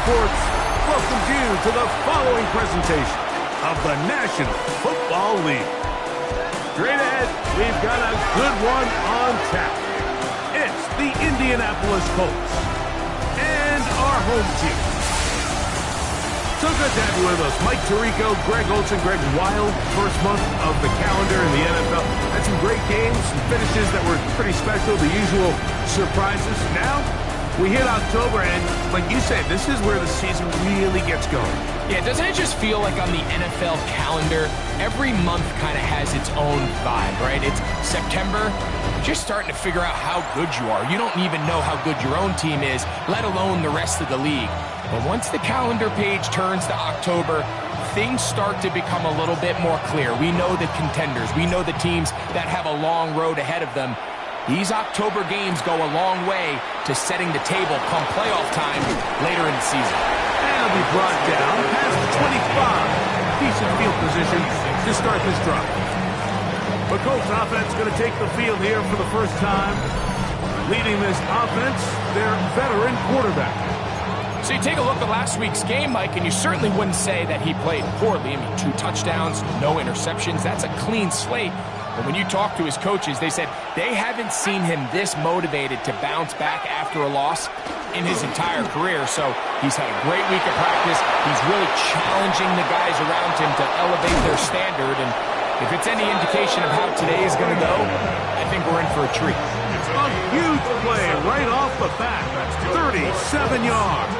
Sports welcomes you to the following presentation of the National Football League. Straight ahead, we've got a good one on tap. It's the Indianapolis Colts and our home team. So good to have you with us. Mike Tirico, Greg Olson, Greg Wild, first month of the calendar in the NFL. Had some great games, some finishes that were pretty special, the usual surprises. Now, we hit October, and like you said, this is where the season really gets going. Yeah, doesn't it just feel like on the NFL calendar, every month kind of has its own vibe, right? It's September, you're just starting to figure out how good you are. You don't even know how good your own team is, let alone the rest of the league. But once the calendar page turns to October, things start to become a little bit more clear. We know the contenders. We know the teams that have a long road ahead of them. These October games go a long way to setting the table come playoff time later in the season. And it'll be brought down past the 25. Decent field position to start this drive. The Colts offense going to take the field here for the first time. Leading this offense, their veteran quarterback. So you take a look at last week's game, Mike, and you certainly wouldn't say that he played poorly. I mean, 2 touchdowns, no interceptions. That's a clean slate. But when you talk to his coaches, they said they haven't seen him this motivated to bounce back after a loss in his entire career. So he's had a great week of practice. He's really challenging the guys around him to elevate their standard. And if it's any indication of how today is going to go, I think we're in for a treat. A huge play right off the bat. 37 yards.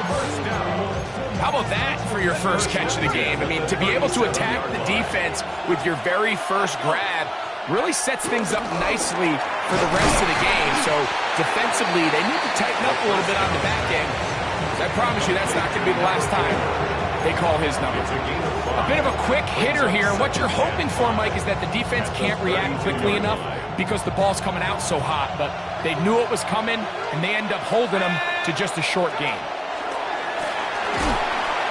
How about that for your first catch of the game? I mean, to be able to attack the defense with your very first grab really sets things up nicely for the rest of the game. So defensively, they need to tighten up a little bit on the back end. I promise you that's not going to be the last time they call his number. A bit of a quick hitter here. What you're hoping for, Mike, is that the defense can't react quickly enough because the ball's coming out so hot. But they knew it was coming, and they end up holding them to just a short game.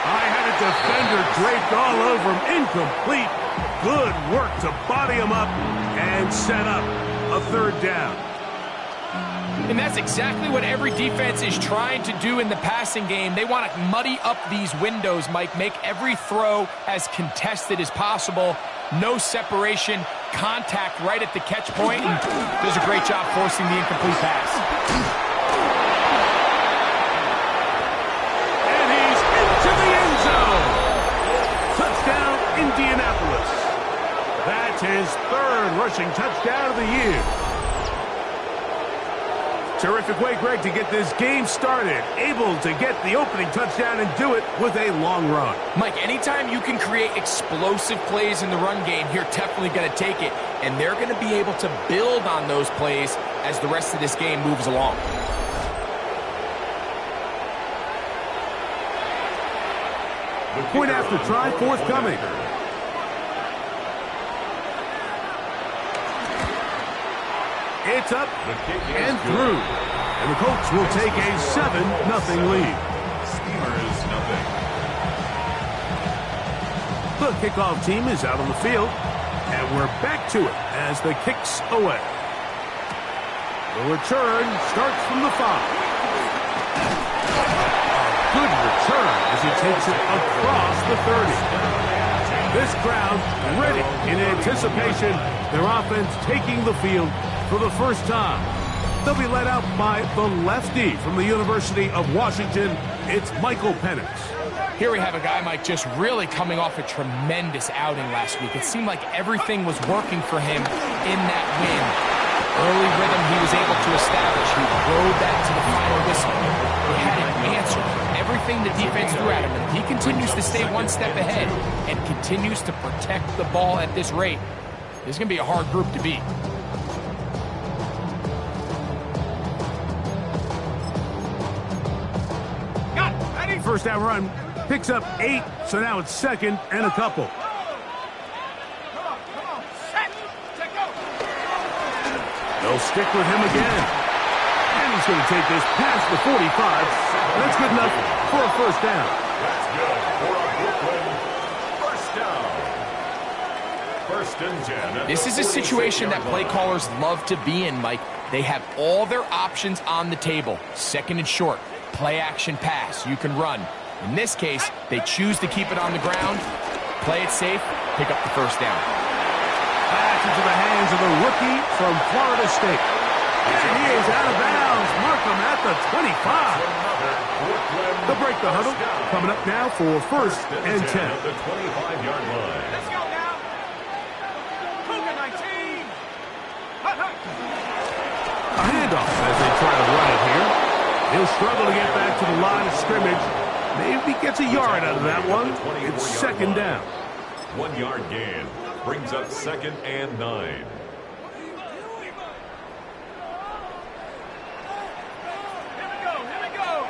I had a defender draped all over him. Incomplete. Good work to body him up and set up a third down. And that's exactly what every defense is trying to do in the passing game. They want to muddy up these windows, Mike, make every throw as contested as possible. No separation, contact right at the catch point. Does a great job forcing the incomplete pass. And he's into the end zone. Touchdown, Indianapolis. That's his 3rd rushing touchdown of the year. Terrific way, Greg, to get this game started. Able to get the opening touchdown and do it with a long run. Mike, anytime you can create explosive plays in the run game, you're definitely going to take it. And they're going to be able to build on those plays as the rest of this game moves along. Point after try forthcoming. It's up and through. And the Colts will take a 7-0 lead. Steelers, nothing. The kickoff team is out on the field. And we're back to it as the kick's away. The return starts from the 5. A good return as he takes it across the 30. This crowd ready in anticipation. Their offense taking the field for the first time. They'll be led out by the lefty from the University of Washington. It's Michael Penix. Here we have a guy, Mike, just really coming off a tremendous outing last week. It seemed like everything was working for him in that win. Early rhythm, he was able to to establish. He rode that to the final whistle. He had it answered. Everything the defense threw at him, and he continues to stay one step ahead and continues to protect the ball at this rate. This is going to be a hard group to beat. First down run picks up 8, so now it's 2nd and a couple. They'll stick with him again. And he's going to take this past the 45. That's good enough for a first down. That's good for a Brooklyn first down. First and 10. This is a situation that play callers love to be in, Mike. They have all their options on the table. 2nd and short. Play action pass. You can run. In this case, they choose to keep it on the ground, play it safe, pick up the first down. Pass into the hands of the rookie from Florida State. And he is out of bounds. Markham at the 25. They'll break the huddle. Coming up now for first and 10. The 25-yard line. Let's go now. Cougar 19. A handoff as they try to run it here. He'll struggle to get back to the line of scrimmage. Maybe gets a yard out of that one. It's 2nd down. 1 yard gain brings up 2nd and 9. Here we go.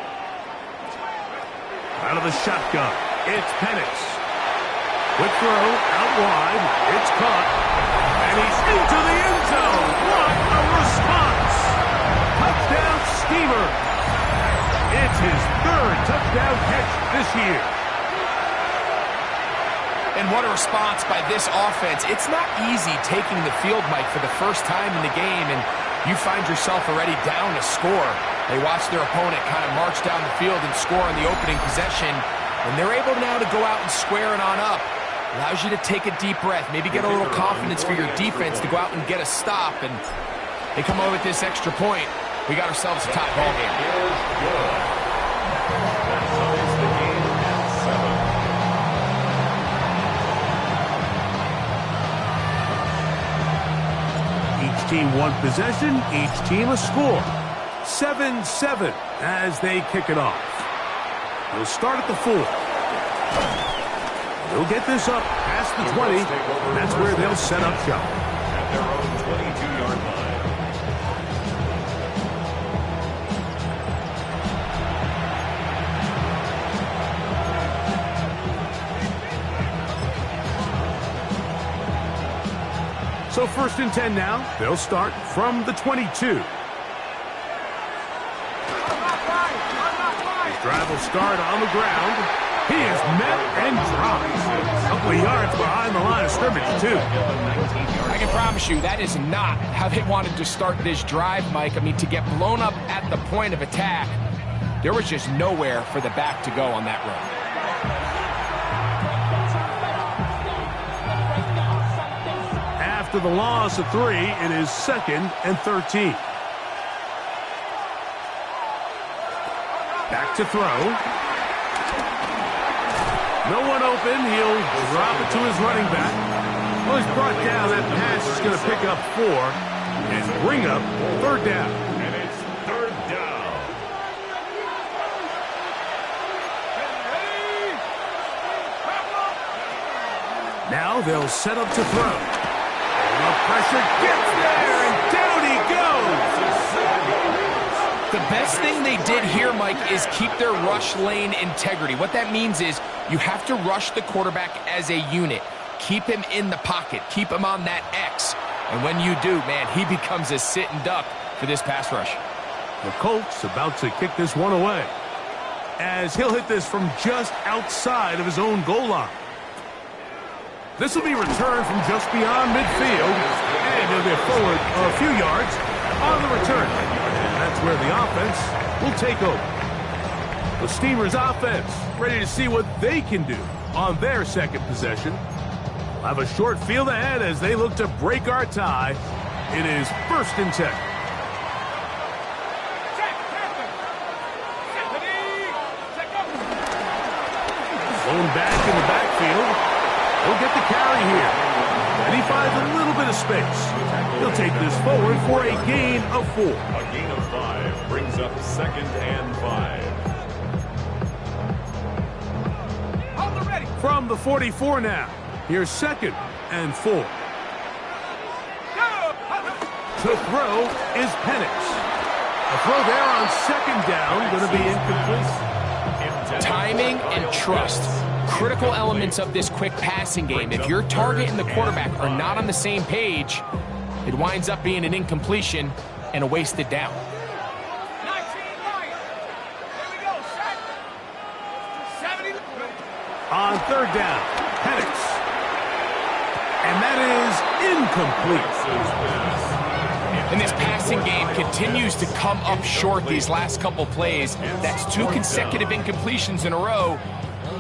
Out of the shotgun, it's Penix. Quick throw, out wide, it's caught. And he's into the end zone. What a response! Touchdown, Steamer. It's his 3rd touchdown catch this year. And what a response by this offense. It's not easy taking the field, Mike, for the first time in the game, and you find yourself already down a score. They watch their opponent kind of march down the field and score on the opening possession, and they're able now to go out and square it on up. Allows you to take a deep breath, maybe get a little confidence for your defense to go out and get a stop, and they come over with this extra point. We got ourselves a top ball game. That ties the game at 7. Each team one possession, each team a score. 7-7 as they kick it off. They'll start at the 4. They'll get this up past the 20. That's where they'll set up shop. At their own 22-yard line. So 1st and 10 now. They'll start from the 22. His drive will start on the ground. He is met and dropped. A couple of yards behind the line of scrimmage, too. I can promise you that is not how they wanted to start this drive, Mike. I mean, to get blown up at the point of attack, there was just nowhere for the back to go on that run. After the loss of 3, it is 2nd and 13. Back to throw. No one open. He'll drop it to his running back. Well, he's brought down. That pass is going to pick up 4 and bring up 3rd down. And it's 3rd down. Now they'll set up to throw. And the pressure gets there, and down he goes. The best thing they did here, Mike, is keep their rush lane integrity. What that means is you have to rush the quarterback as a unit. Keep him in the pocket. Keep him on that X. And when you do, man, he becomes a sitting duck for this pass rush. The Colts about to kick this one away, as he'll hit this from just outside of his own goal line. This will be returned from just beyond midfield, and he'll get forward a few yards on the return. And that's where the offense will take over. The Steamers offense ready to see what they can do on their 2nd possession. We'll have a short field ahead as they look to break our tie. It is 1st and 10. Thrown back in the backfield. He'll get the carry here. And he finds a little bit of space. He'll take this forward for a gain of 4. A gain of 5 brings up 2nd and 5. From the 44 now. Here's 2nd and 4. To throw is Penix. A throw there on 2nd down, going to be incomplete. Timing and trust. Critical elements of this quick passing game. If your target and the quarterback are not on the same page, it winds up being an incompletion and a wasted down. 19 Lions. Here we go, set. 70. On 3rd down, Penix. And that is incomplete. And this passing game continues to come up short these last couple plays. That's 2 consecutive incompletions in a row.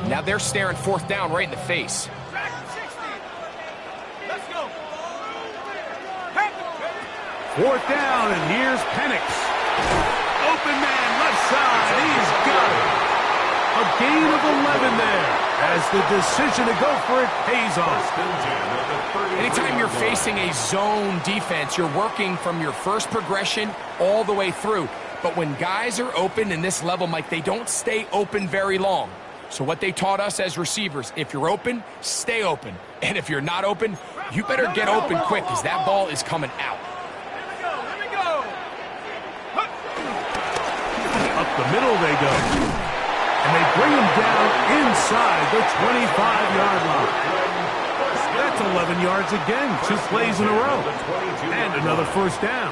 Now they're staring 4th down right in the face. Back 60. Let's go. 4th down, and here's Penix. Open man, left side. He's got it. A gain of 11 there as the decision to go for it pays off. Anytime you're facing a zone defense, you're working from your first progression all the way through. But when guys are open in this level, Mike, they don't stay open very long. So what they taught us as receivers, if you're open, stay open. And if you're not open, you better get open quick because that ball is coming out. Here we go. Up the middle they go. And they bring him down inside the 25-yard line. That's 11 yards again, 2 plays in a row. And another 1st down.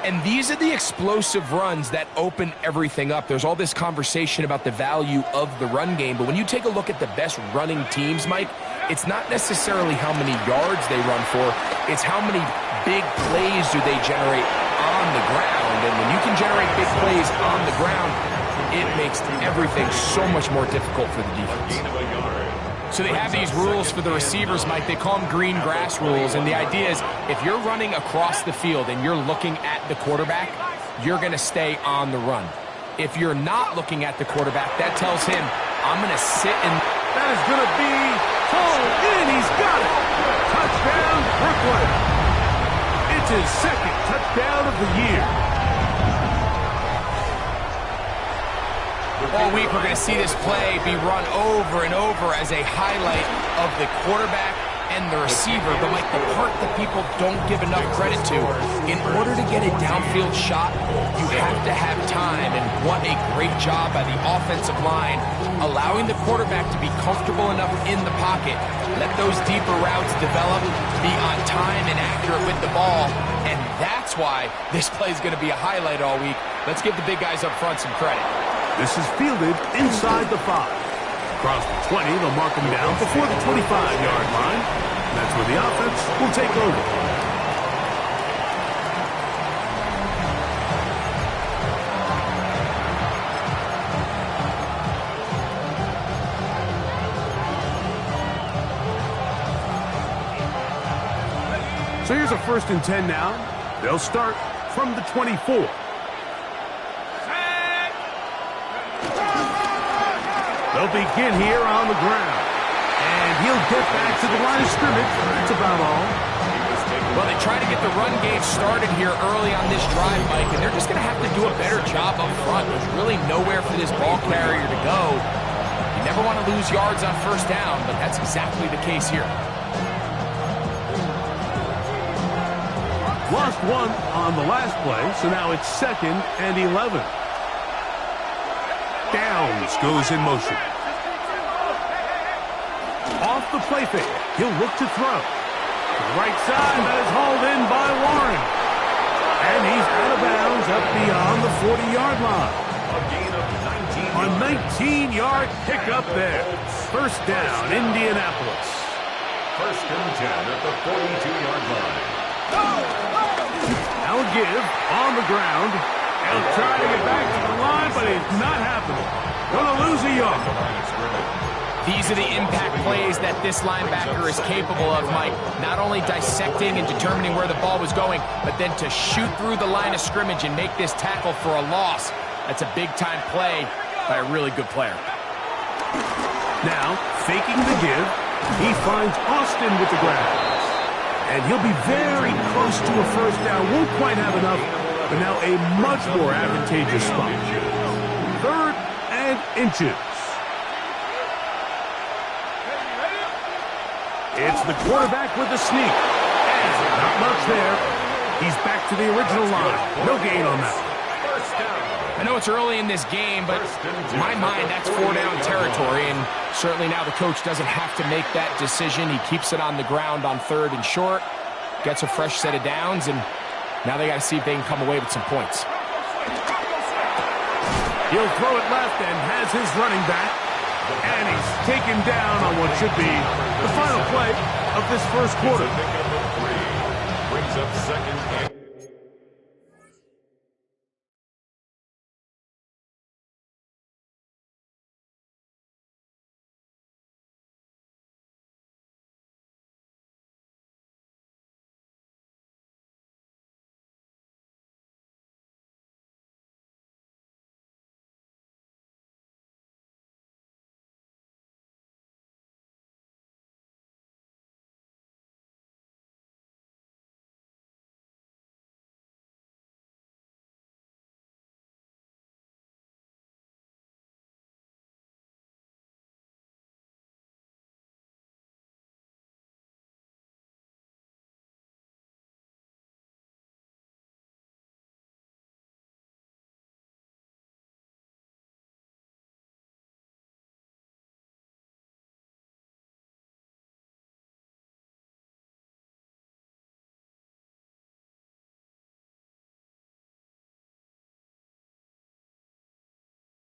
And these are the explosive runs that open everything up. There's all this conversation about the value of the run game, but when you take a look at the best running teams, Mike, it's not necessarily how many yards they run for, it's how many big plays do they generate on the ground. And when you can generate big plays on the ground, it makes everything so much more difficult for the defense. So they have these rules for the receivers, Mike. They call them green grass rules. And the idea is if you're running across the field and you're looking at the quarterback, you're going to stay on the run. If you're not looking at the quarterback, that tells him, I'm going to sit and... That is going to be pulled in. He's got it. Touchdown, Brooklyn. It's his 2nd touchdown of the year. All week, we're going to see this play be run over and over as a highlight of the quarterback and the receiver. But, Mike, the part that people don't give enough credit to, in order to get a downfield shot, you have to have time. And what a great job by the offensive line, allowing the quarterback to be comfortable enough in the pocket, let those deeper routes develop, be on time and accurate with the ball. And that's why this play is going to be a highlight all week. Let's give the big guys up front some credit. This is fielded inside the 5. Across the 20, they'll mark him down before the 25-yard line. And that's where the offense will take over. So here's a 1st and 10 now. They'll start from the 24. They'll begin here on the ground. And he'll get back to the line of scrimmage. That's about all. Well, they try to get the run game started here early on this drive, Mike, and they're just going to have to do a better job up front. There's really nowhere for this ball carrier to go. You never want to lose yards on 1st down, but that's exactly the case here. Lost 1 on the last play, so now it's 2nd and 11. Downs goes in motion. Off the play fake, he'll look to throw. To the right side, that is hauled in by Warren. And he's out of bounds up beyond the 40-yard line. A 19-yard pickup there. 1st down, Indianapolis. 1st and 10 at the 42-yard line. Now a give on the ground. He'll try to get back to the line, but it's not happening. Gonna lose a yard. These are the impact plays that this linebacker is capable of, Mike. Not only dissecting and determining where the ball was going, but then to shoot through the line of scrimmage and make this tackle for a loss. That's a big-time play by a really good player. Now, faking the give, he finds Austin with the grab. And he'll be very close to a first down. Won't quite have enough, but now a much more advantageous spot. 3rd and inches. It's the quarterback with the sneak. And not much there. He's back to the original line. No gain on that. I know it's early in this game, but in my mind, that's 4-down territory, and certainly now the coach doesn't have to make that decision. He keeps it on the ground on 3rd and short, gets a fresh set of downs, and now they got to see if they can come away with some points. He'll throw it left and has his running back, and he's taken down on what should be the final play of this first quarter. Brings up 2nd and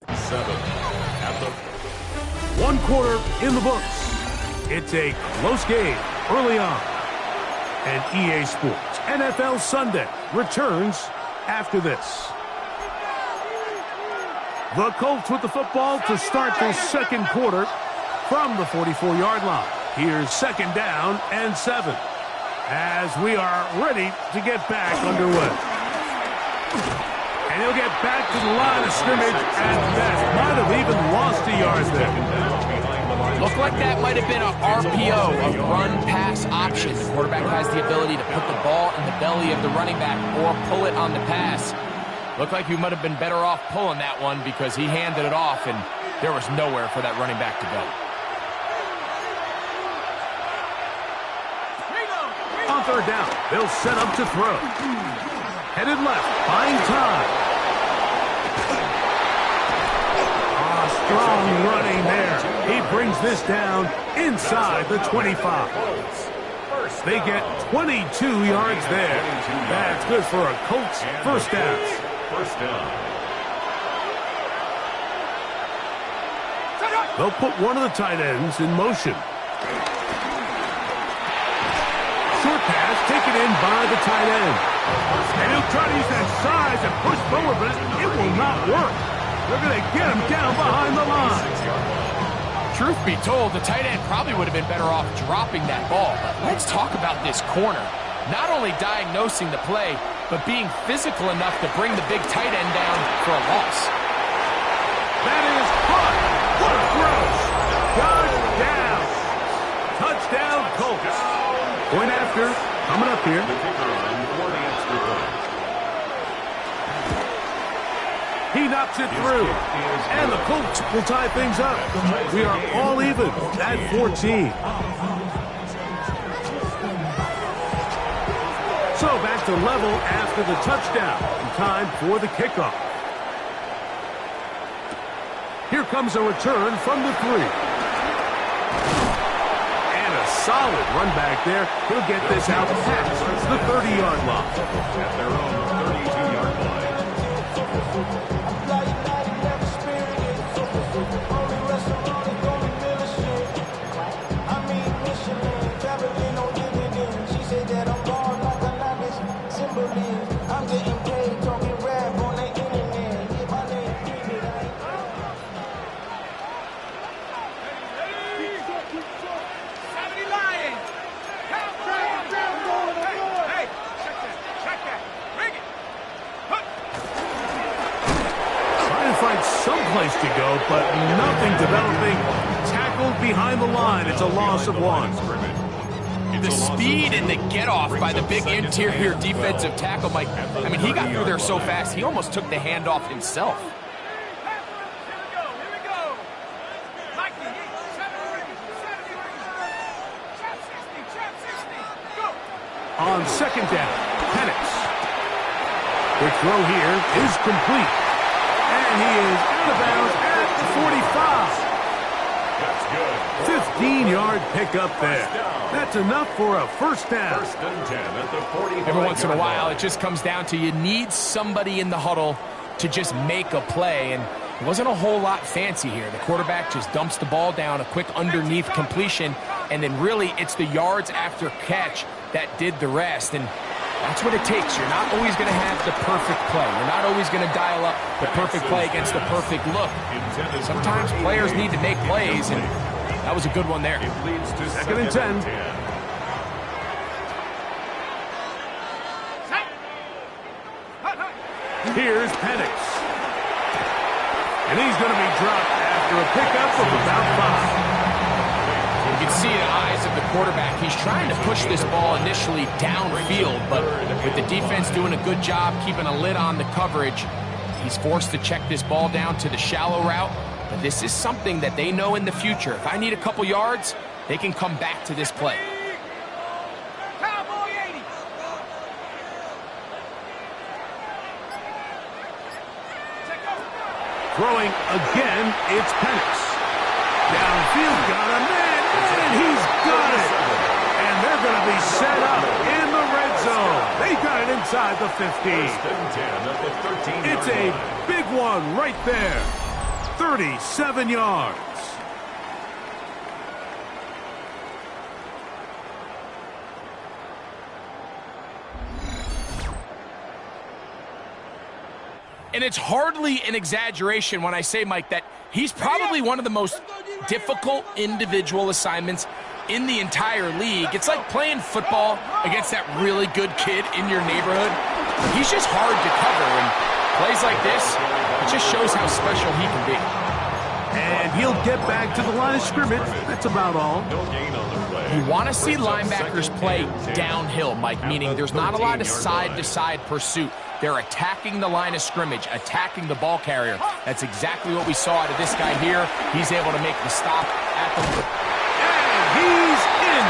7 at the 1 quarter in the books. It's a close game early on. And EA Sports NFL Sunday returns after this. The Colts with the football to start the second quarter from the 44-yard line. Here's 2nd down and 7 as we are ready to get back underway. And he'll get back to the line of scrimmage at best. Might have even lost a yard there. Looked like that might have been an RPO, a run-pass option. The quarterback has the ability to put the ball in the belly of the running back or pull it on the pass. Looked like he might have been better off pulling that one because he handed it off, and there was nowhere for that running back to go. On 3rd down, they'll set up to throw. Headed left, buying time. Strong running there. He brings this down inside the 25. They get 22 yards there. That's good for a Colts first down. first down. They'll put one of the tight ends in motion. Short pass taken in by the tight end. And he'll try to use that size and push forward, but it will not work. They're going to get him down behind the line. Truth be told, the tight end probably would have been better off dropping that ball. But let's talk about this corner. Not only diagnosing the play, but being physical enough to bring the big tight end down for a loss. That is caught. What a throw. Touchdown. Touchdown, Colts. Point after, coming up here. The kicker on for the extra point. He knocks it through. And the Colts will tie things up. We are all even at 14. So back to level after the touchdown. Time for the kickoff. Here comes a return from the 3. And a solid run back there. He'll get this out past the 30-yard line. At their own 32-yard line. Someplace to go, but nothing developing. Tackled behind the line. It's a loss of 1. The speed and the get-off by the big interior defensive tackle, Mike. I mean, he got through there so fast, he almost took the handoff himself. On second down, Penix. The throw here is complete. And he is out of bounds at the 45. That's good. 15-yard pickup there. That's enough for a first down. First and 10 at the 45. Every once in a while, it just comes down to you need somebody in the huddle to just make a play. And it wasn't a whole lot fancy here. The quarterback just dumps the ball down, a quick underneath completion, and then really it's the yards after catch that did the rest. And that's what it takes. You're not always going to have the perfect play. You're not always going to dial up the perfect play against the perfect look. Sometimes players need to make plays, and that was a good one there. It leads to Second and 10. Here's Penix. And he's going to be dropped after a pickup of about 5. You can see the eyes of the quarterback. He's trying to push this ball initially downfield, but with the defense doing a good job keeping a lid on the coverage, he's forced to check this ball down to the shallow route. But this is something that they know in the future. If I need a couple yards, they can come back to this play. Cowboy 80. Throwing again, it's Penix. Downfield, got a man, and he's got it. And they're going to be set up in the red zone. They got it inside the 15. First and 10 at the 13-yard It's a big one right there. 37 yards. And it's hardly an exaggeration when I say, Mike, that he's probably one of the most difficult individual assignments in the entire league. It's like playing football against that really good kid in your neighborhood. He's just hard to cover, and plays like this, it just shows how special he can be. And he'll get back to the line of scrimmage. That's about all. No gain on the play. You want to see linebackers play downhill, Mike, meaning there's not a lot of side-to-side pursuit. They're attacking the line of scrimmage, attacking the ball carrier. That's exactly what we saw out of this guy here. He's able to make the stop at the... And he's in.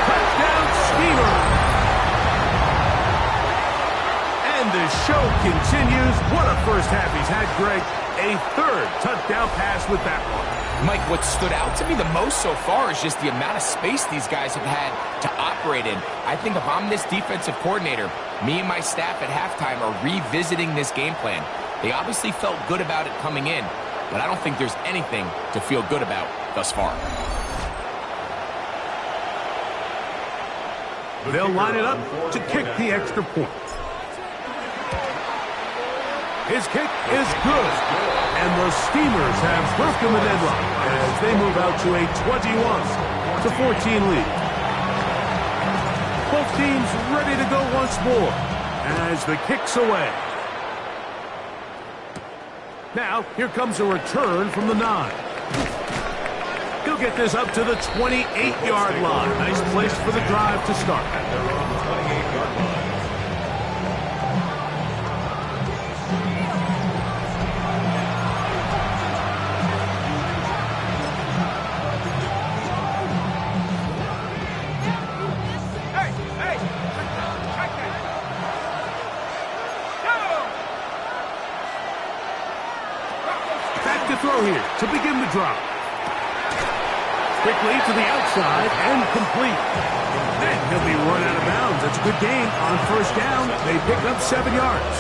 Touchdown, Steamer. And the show continues. What a first half he's had, Greg. A third touchdown pass with that one. Mike, what stood out to me the most so far is just the amount of space these guys have had to operate in. I think if I'm this defensive coordinator, me and my staff at halftime are revisiting this game plan. They obviously felt good about it coming in, but I don't think there's anything to feel good about thus far. They'll line it up to kick the extra point. His kick is good. And the Steamers have broken the deadlock as they move out to a 21-14 lead. Both teams ready to go once more as the kick's away. Now, here comes a return from the 9. He'll get this up to the 28-yard line. Nice place for the drive to start. Throw here to begin the drop. Quickly to the outside and complete. And he'll be run out of bounds. That's a good gain on first down. They pick up 7 yards.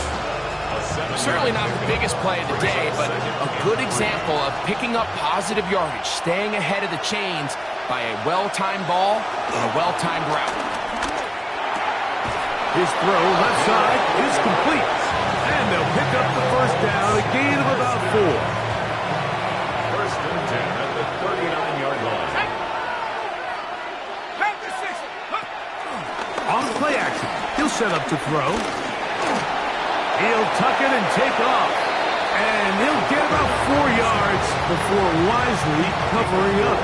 Certainly not the biggest play of the day, but a good example of picking up positive yardage, staying ahead of the chains by a well-timed ball and a well-timed route. His throw left side is complete. And they'll pick up the first down, a gain of about 4. First and 10 at the 39-yard line. On play action, he'll set up to throw. He'll tuck it and take off. And he'll get about 4 yards before wisely covering up.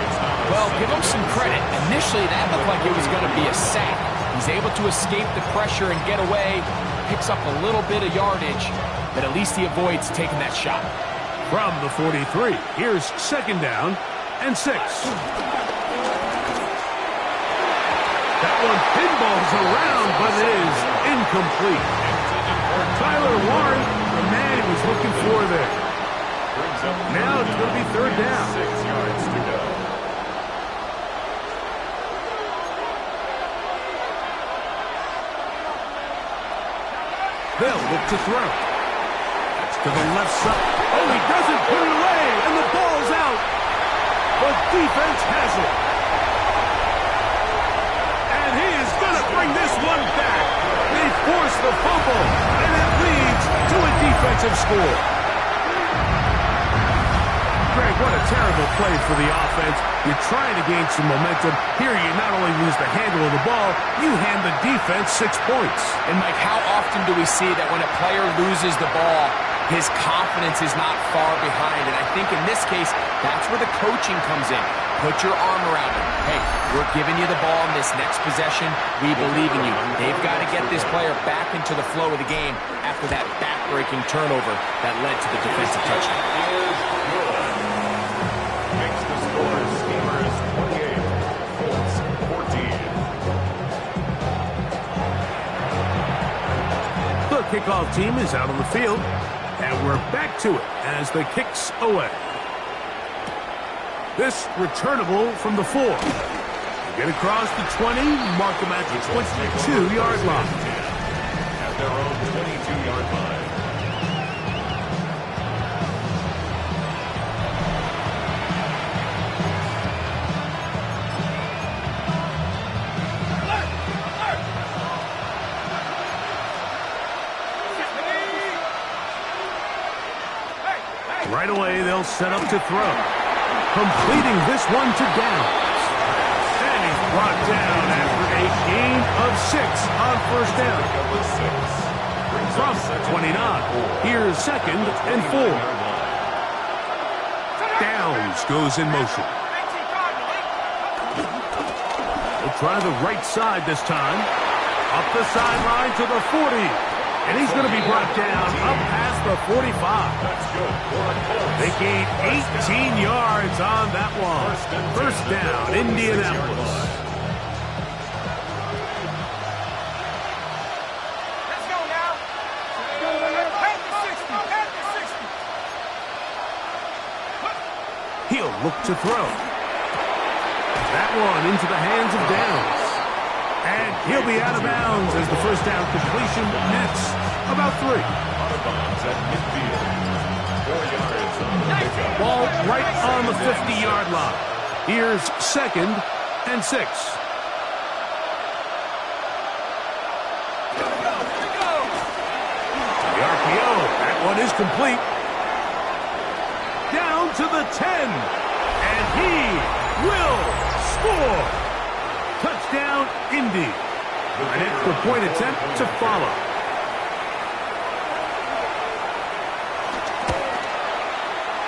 It's not a Well, give him some credit. Initially, that looked like it was going to be a sack. He's able to escape the pressure and get away, picks up a little bit of yardage, but at least he avoids taking that shot. From the 43, here's 2nd down and 6. That one pinballs around, but it is incomplete. Tyler Warren, the man he was looking for there. Now it's going to be 3rd down. 6 yards to go. They'll look to throw. That's to the left side. Oh, he doesn't put it away, and the ball's out. The defense has it. And he is going to bring this one back. They force the fumble, and it leads to a defensive score. Greg, what a terrible play for the offense. You're trying to gain some momentum. Here you not only lose the handle of the ball, you hand the defense 6 points. And, Mike, how often do we see that when a player loses the ball, his confidence is not far behind? And I think in this case, that's where the coaching comes in. Put your arm around him. Hey, we're giving you the ball in this next possession. We believe in you. They've got to get this player back into the flow of the game after that back-breaking turnover that led to the defensive touchdown. Makes the score Steelers 28, Colts 14. The kickoff team is out on the field, and we're back to it as the kick's away. This returnable from the 4. Get across the 20, mark them at the 22-yard line. At their own 22-yard line. Right away, they'll set up to throw. Completing this one to Downs. And he's brought down after a gain of 6 on 1st down. From 29, here's 2nd and 4. Downs goes in motion. He'll try the right side this time. Up the sideline to the 40. And he's going to be brought down up past the 45. They gain 18 yards on that one. 1st down, Indianapolis. Let's go now. Head to 60. Head to 60. He'll look to throw. That one into the hands of Downs. And he'll be out of bounds as the 1st down completion nets about 3. Out of bounds at midfield. 4 yards on the pickup. Ball right on the 50-yard line. Here's 2nd and 6. The RPO. That one is complete. Down to the 10. And he will score. Touchdown, Indy. An extra point attempt to follow.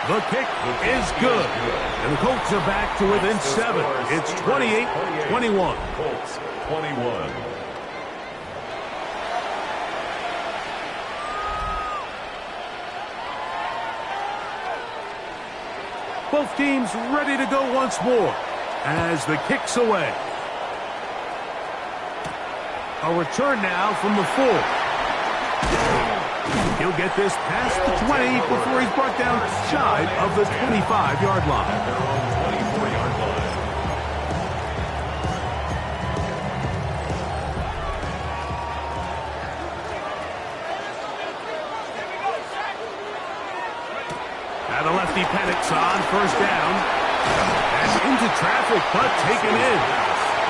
The kick is good. And the Colts are back to within 7. It's 28-21. Colts 21. Both teams ready to go once more as the kick's away. A return now from the 4. He'll get this past the 20 before he's brought down shy of the 25-yard line. Their own 24-yard line. Now the lefty panics on 1st down. And into traffic, but taken in.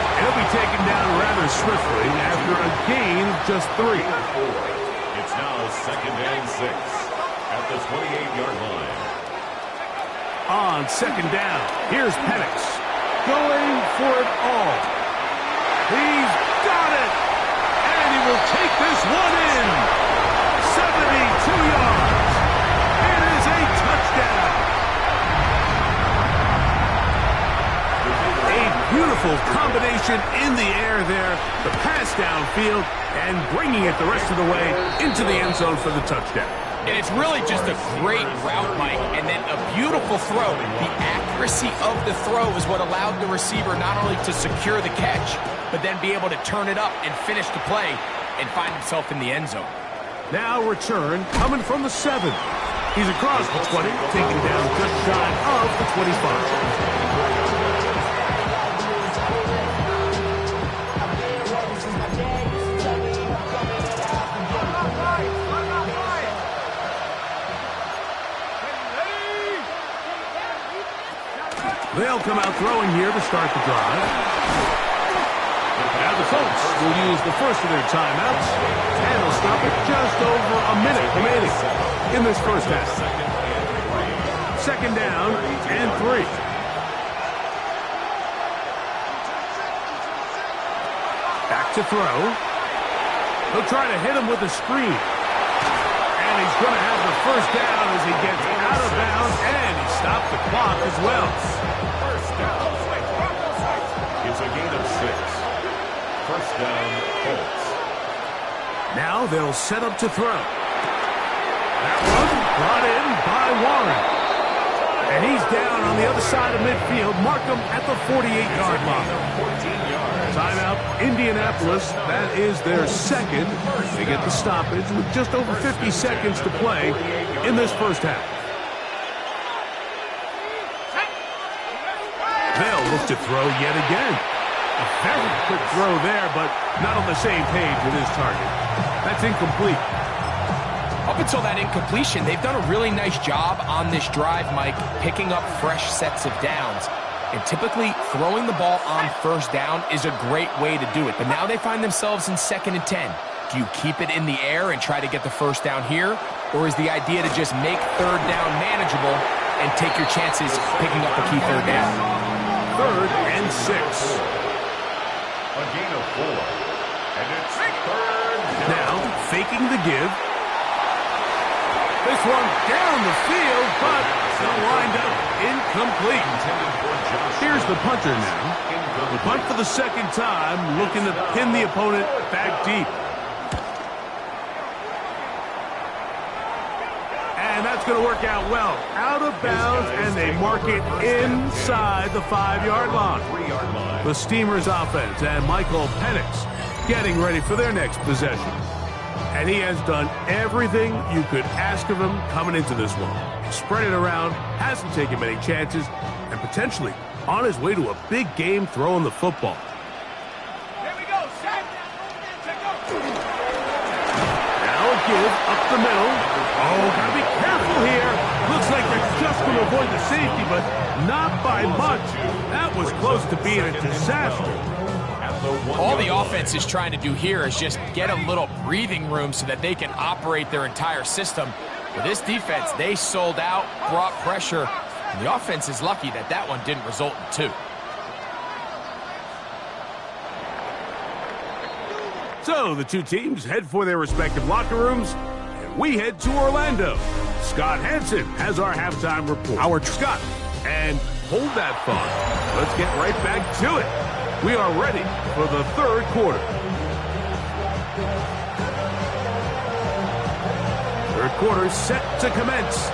He'll be taken down rather swiftly after a gain of just 3. It's now 2nd and 6 at the 28-yard line. On 2nd down, here's Penix going for it all. He's got it, and he will take this one in. 72 yards. It is a touchdown. The motion in the air there, the pass downfield, and bringing it the rest of the way into the end zone for the touchdown. And it's really just a great route, Mike, and then a beautiful throw. The accuracy of the throw is what allowed the receiver not only to secure the catch, but then be able to turn it up and finish the play and find himself in the end zone. Now return coming from the 7. He's across the 20, taken down just shy of the 25. They'll come out throwing here to start the drive. Now the Colts will use the first of their timeouts, and they'll stop it just over a minute remaining in this first half. Second down and 3. Back to throw. He'll try to hit him with a screen. And he's going to have the first down as he gets out of bounds, and he stopped the clock as well. First down. It's a gain of 6. First down, Colts. Now they'll set up to throw. That one brought in by Warren. And he's down on the other side of midfield. Mark him at the 48-yard line. 14 yards. Timeout, Indianapolis. That is their second. They get the stoppage with just over 50 seconds to play in this first half. They'll look to throw yet again. A very quick throw there, but not on the same page with his target. That's incomplete. Up until that incompletion, they've done a really nice job on this drive, Mike, picking up fresh sets of downs. And typically, throwing the ball on first down is a great way to do it. But now they find themselves in 2nd and 10. Do you keep it in the air and try to get the first down here? Or is the idea to just make third down manageable and take your chances picking up a key third down? 3rd and 6. A gain of 4. And it's 3rd down. Now, faking the give. This one down the field, but still lined up incomplete. Here's the punter now. The punt for the second time, looking to pin the opponent back deep. And that's going to work out well. Out of bounds, and they mark it inside the 5-yard line. 3-yard line. The Steamers offense and Michael Penix getting ready for their next possession. And he has done everything you could ask of him coming into this one. Spread it around, hasn't taken many chances, and potentially on his way to a big game throwing the football. Here we go, set. Now a give up the middle. Oh, gotta be careful here. Looks like they're just going to avoid the safety, but not by much. That was close to being a disaster. All the offense is trying to do here is just get a little breathing room so that they can operate their entire system. For this defense, they sold out, brought pressure, and the offense is lucky that that one didn't result in 2. So the two teams head for their respective locker rooms, and we head to Orlando. Scott Hansen has our halftime report. Scott, and hold that thought. Let's get right back to it. We are ready for the third quarter. Third quarter set to commence.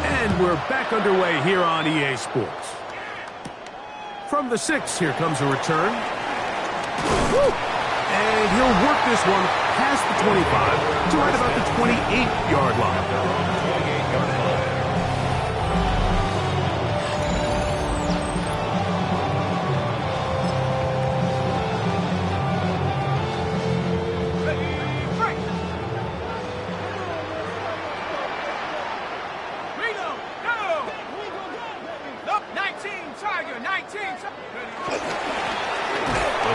And we're back underway here on EA Sports. From the 6, here comes a return. Woo! And he'll work this one past the 25 to right about the 28-yard line.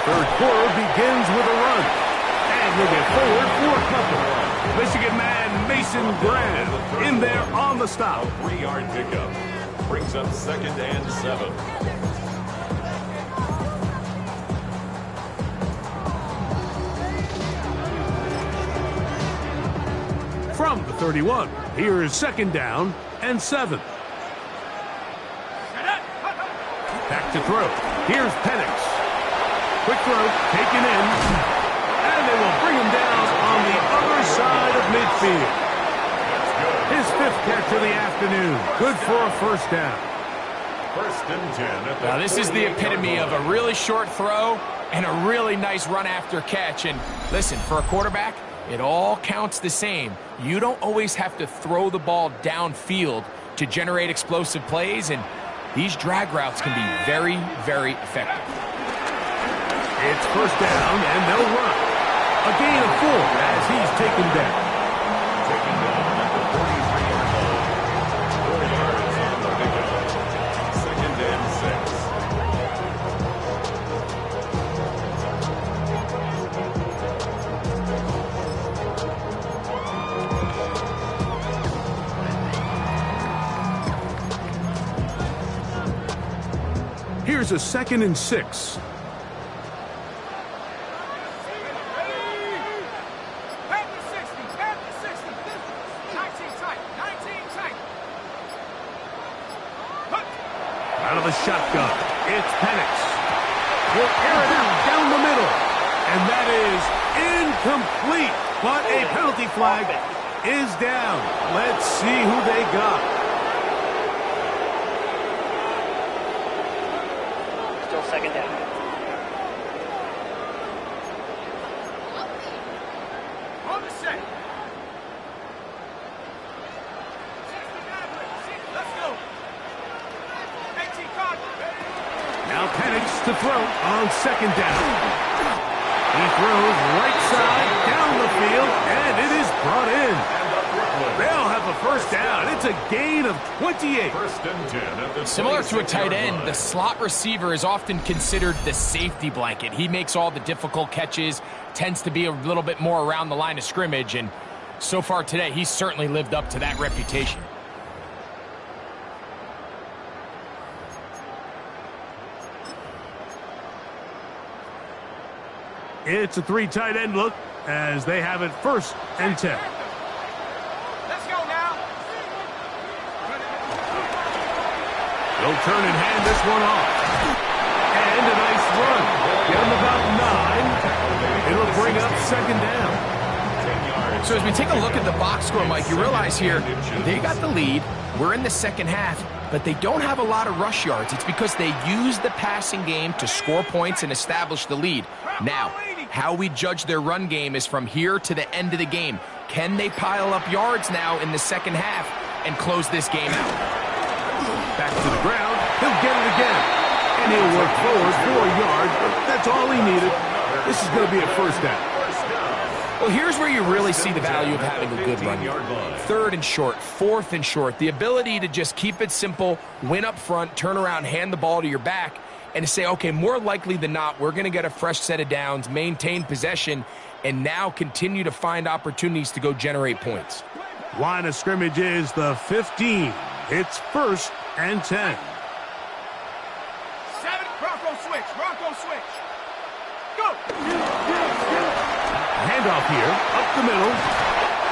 Third quarter begins with a run. And he'll get forward for a couple. Michigan man Mason Graham in there on the stop. A 3-yard pickup. Brings up 2nd and 7. From the 31, here is 2nd down and 7. Back to throw. Here's Penix. Quick throw, taken in, and they will bring him down on the other side of midfield. His 5th catch of the afternoon. Good for a first down. First and 10. Now, this is the epitome of a really short throw and a really nice run after catch. And listen, for a quarterback, it all counts the same. You don't always have to throw the ball downfield to generate explosive plays, and these drag routes can be very, very effective. It's first down, and they'll run. A gain of 4 as he's taken down. Taken down at the 43-yard line. 4 yards on the pickup. Second and 6. Here's a 2nd and 6. Out of the shotgun, it's Penix. Will air it out down the middle. And that is incomplete. But a penalty flag is down. Let's see who they got. Still second down. On the set. Let's go. Now Penix to throw on 2nd down. He throws right side down the field, and it is brought in. They'll have a first down. It's a gain of 28. First and 10 at the Similar to a tight 26-yard end, line. the slot receiver is often considered the safety blanket. He makes all the difficult catches, tends to be a little bit more around the line of scrimmage, and so far today, he's certainly lived up to that reputation. It's a 3 tight end look as they have it 1st and 10. Let's go now. They'll turn and hand this one off. And a nice run. Get him about 9. It'll bring up 2nd down. So as we take a look at the box score, Mike, you realize here, they got the lead. We're in the second half, but they don't have a lot of rush yards. It's because they use the passing game to score points and establish the lead. Now, how we judge their run game is from here to the end of the game. Can they pile up yards now in the second half and close this game out? Back to the ground. He'll get it again. And he'll work forward for a yard, but that's all he needed. This is going to be a first down. Well, here's where you really see the value of having a good run game. 3rd and short, 4th and short. The ability to just keep it simple, win up front, turn around, hand the ball to your back, and to say, okay, more likely than not, we're going to get a fresh set of downs, maintain possession, and now continue to find opportunities to go generate points. Line of scrimmage is the 15. It's 1st and 10. 7. Bronco switch. Bronco switch. Go. Handoff here, up the middle.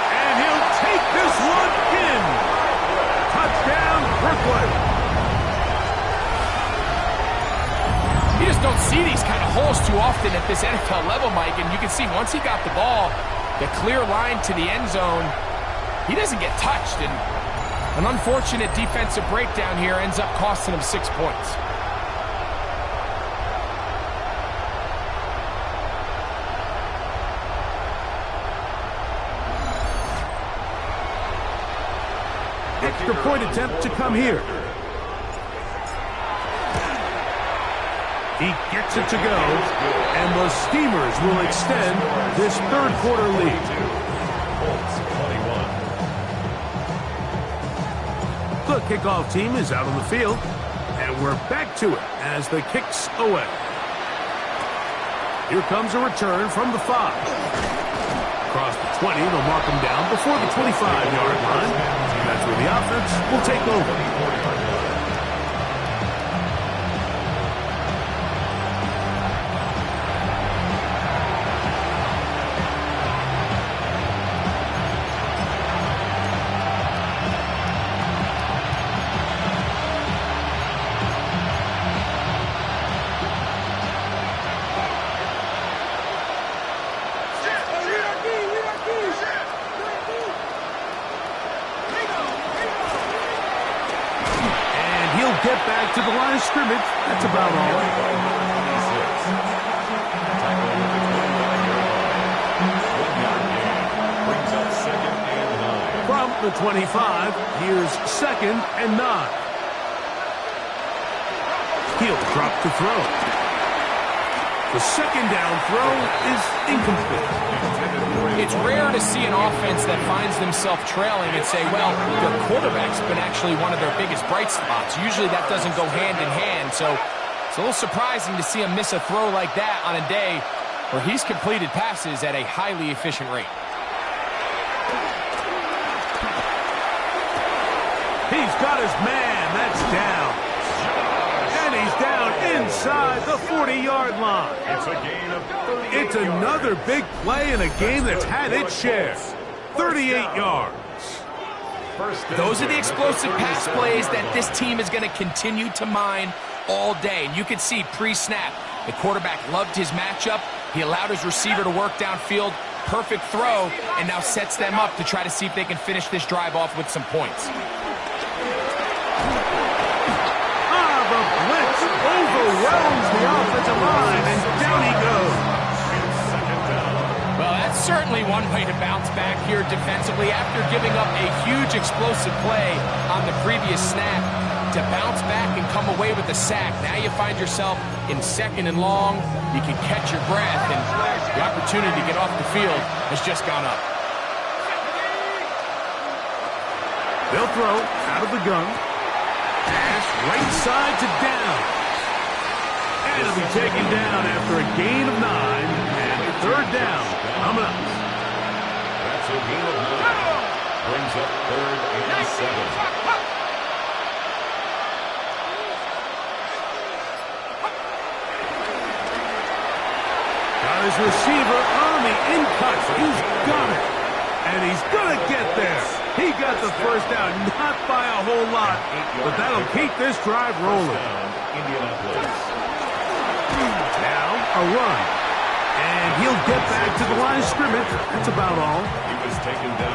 And he'll take this one in. Touchdown, Brooklyn. You just don't see these kind of holes too often at this NFL level, Mike, and you can see once he got the ball, the clear line to the end zone, he doesn't get touched, and an unfortunate defensive breakdown here ends up costing him 6 points. Extra point attempt to come here. He gets it to go, and the Steamers will extend this 3rd quarter lead. The kickoff team is out on the field, and we're back to it as the kick's away. Here comes a return from the 5. Across the 20, they'll mark him down before the 25-yard line. That's where the offense will take over. get back to the line of scrimmage. That's about all. Tackle at the 25-yard line. 1-yard gain. Brings up 2nd and 9. From the 25, here's 2nd and 9. He'll drop to throw. The 2nd down throw is incomplete. It's rare to see an offense that finds themselves trailing and say, well, their quarterback's been actually one of their biggest bright spots. Usually that doesn't go hand in hand, so it's a little surprising to see him miss a throw like that on a day where he's completed passes at a highly efficient rate. He's got his man. That's down. And he's down inside the 40-yard line. It's a gain of 38 It's another big play in a game that's had its share. 38 yards. Those are the explosive pass plays that this team is going to continue to mine all day. And you can see pre-snap, the quarterback loved his matchup. He allowed his receiver to work downfield. Perfect throw, and now sets them up to try to see if they can finish this drive off with some points. The blitz overwhelms the offensive line, and down he goes. Well, that's certainly one way to bounce back here defensively after giving up a huge explosive play on the previous snap. To bounce back and come away with a sack. Now you find yourself in 2nd and long. You can catch your breath, and the opportunity to get off the field has just gone up. They'll throw out of the gun. Pass right side to down. And it'll be taken down after a gain of 9. And 3rd down coming up. That's a gain of 9. Brings up 3rd and 7. Got his receiver on the in-cut. He's got it. And he's going to get there. He got the first down, not by a whole lot, but that'll keep this drive rolling. Now a run. And he'll get back to the line of scrimmage. That's about all.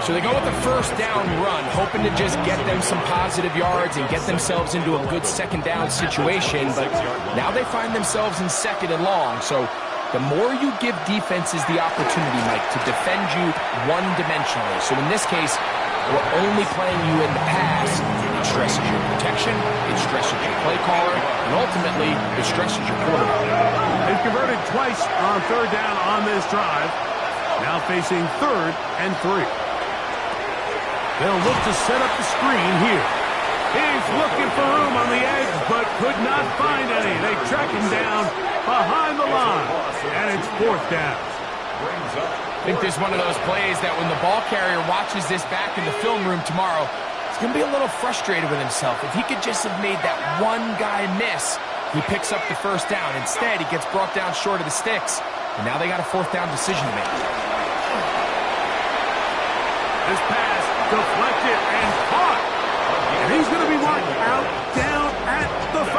So they go with the first down run, hoping to just get them some positive yards and get themselves into a good 2nd down situation. But now they find themselves in 2nd and long. So the more you give defenses the opportunity, Mike, to defend you one-dimensionally. So in this case, we're only playing you in the pass. It stresses your protection, it stresses your play caller, and ultimately, it stresses your quarterback. They've converted twice on 3rd down on this drive. Now facing 3rd and 3. They'll look to set up the screen here. He's looking for room on the edge, but could not find any. They track him down behind the line, and it's 4th down. I think this is one of those plays that when the ball carrier watches this back in the film room tomorrow, he's going to be a little frustrated with himself. If he could just have made that one guy miss, he picks up the first down. Instead, he gets brought down short of the sticks, and now they got a 4th down decision to make. This pass deflected and caught. And he's going to be marked out down at the 5.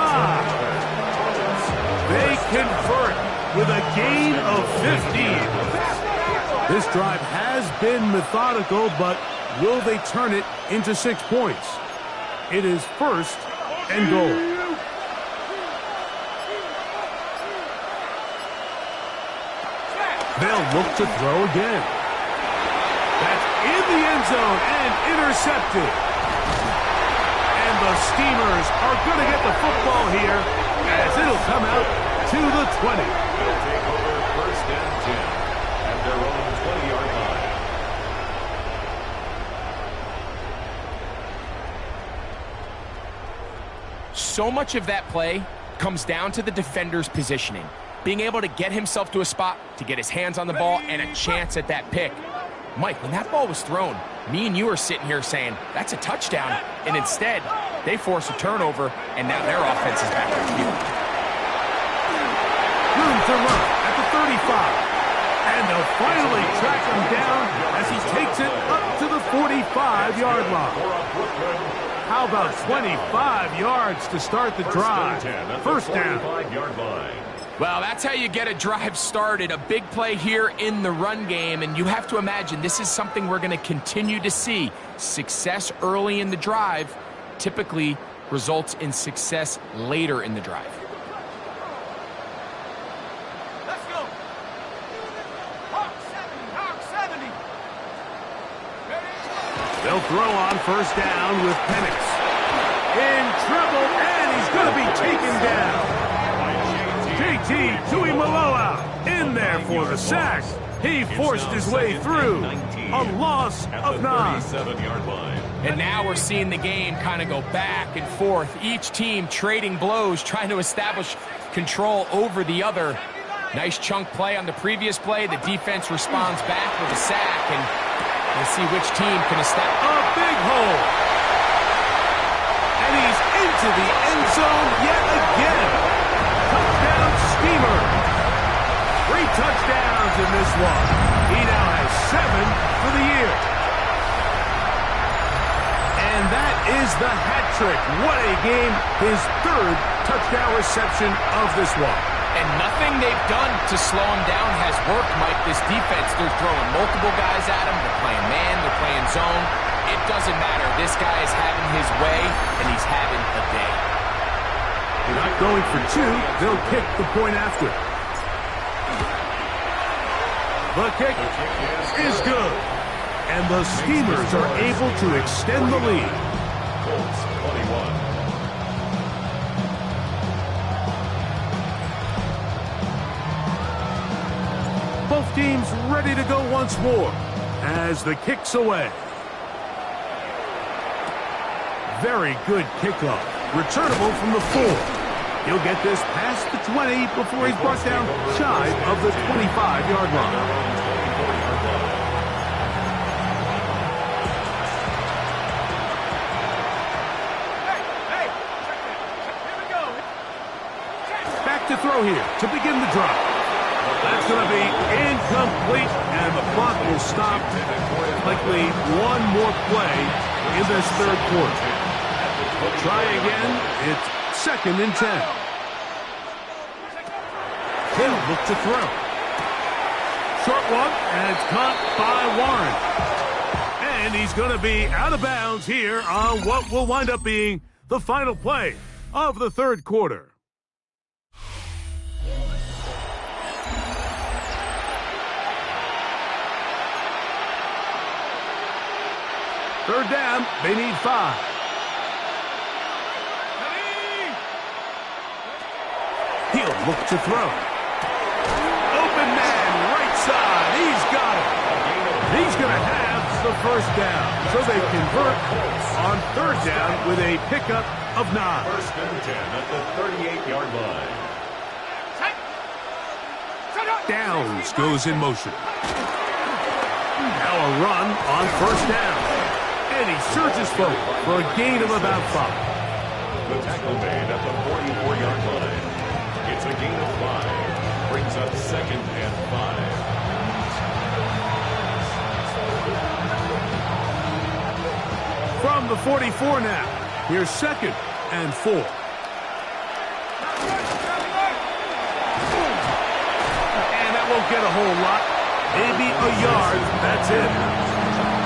They convert with a gain of 15. This drive has been methodical, but will they turn it into 6 points? It is 1st and goal. They'll look to throw again. That's in the end zone and intercepted. And the Steamers are going to get the football here as it'll come out to the 20. They'll take over 1st and 10 at their own 20-yard line. So much of that play comes down to the defender's positioning. Being able to get himself to a spot, to get his hands on the ball, and a chance at that pick. Mike, when that ball was thrown, me and you are sitting here saying, that's a touchdown. And instead, they force a turnover, and now their offense is back on the field. Room to run at the 35. And they'll finally track him down as he takes it up to the 45-yard line. How about 25 yards to start the drive? 1st down. Well, that's how you get a drive started. A big play here in the run game, and you have to imagine this is something we're going to continue to see. Success early in the drive typically results in success later in the drive. Let's go. Hawk 70. They'll throw on first down with Penix. In trouble, and he's going to be taken down. JT Tuimoloau in there for the sack. He forced his way through. A loss of 9. And now we're seeing the game kind of go back and forth. Each team trading blows, trying to establish control over the other. Nice chunk play on the previous play. The defense responds back with a sack, and we'll see which team can establish a big hole. And he's into the end zone yet again. Touchdown, Steamer. 3 touchdowns in this one. He now has 7 for the year. And that is the hat trick. What a game. His 3rd touchdown reception of this one. And nothing they've done to slow him down has worked, Mike. This defense, they're throwing multiple guys at him. They're playing man, they're playing zone. It doesn't matter. This guy is having his way, and he's having a day. They're not going for 2. They'll kick the point after. The kick is good. And the Steamers are able to extend the lead. Colts 21. Both teams ready to go once more as the kick's away. Very good kickoff. Returnable from the 4. He'll get this past the 20 before he's brought down shy of the 25-yard line. Back to throw here to begin the drive. That's going to be incomplete, and the clock will stop. Likely one more play in this 3rd quarter. We'll try again. It's 2nd and 10. He'll look to throw. Short one, and it's caught by Warren. And he's going to be out of bounds here on what will wind up being the final play of the 3rd quarter. Third down, they need 5. He'll look to throw. Open man, right side. He's got it. He's going to have the first down. So they convert on 3rd down with a pickup of 9. 1st and 10 at the 38-yard line. Downs goes in motion. Now a run on 1st down. And he surges forward for a gain of about 5. The tackle made at the 44-yard line. It's a gain of 5. Brings up 2nd and 5. From the 44 now. Here's 2nd and 4. And that won't get a whole lot. Maybe a yard. That's it.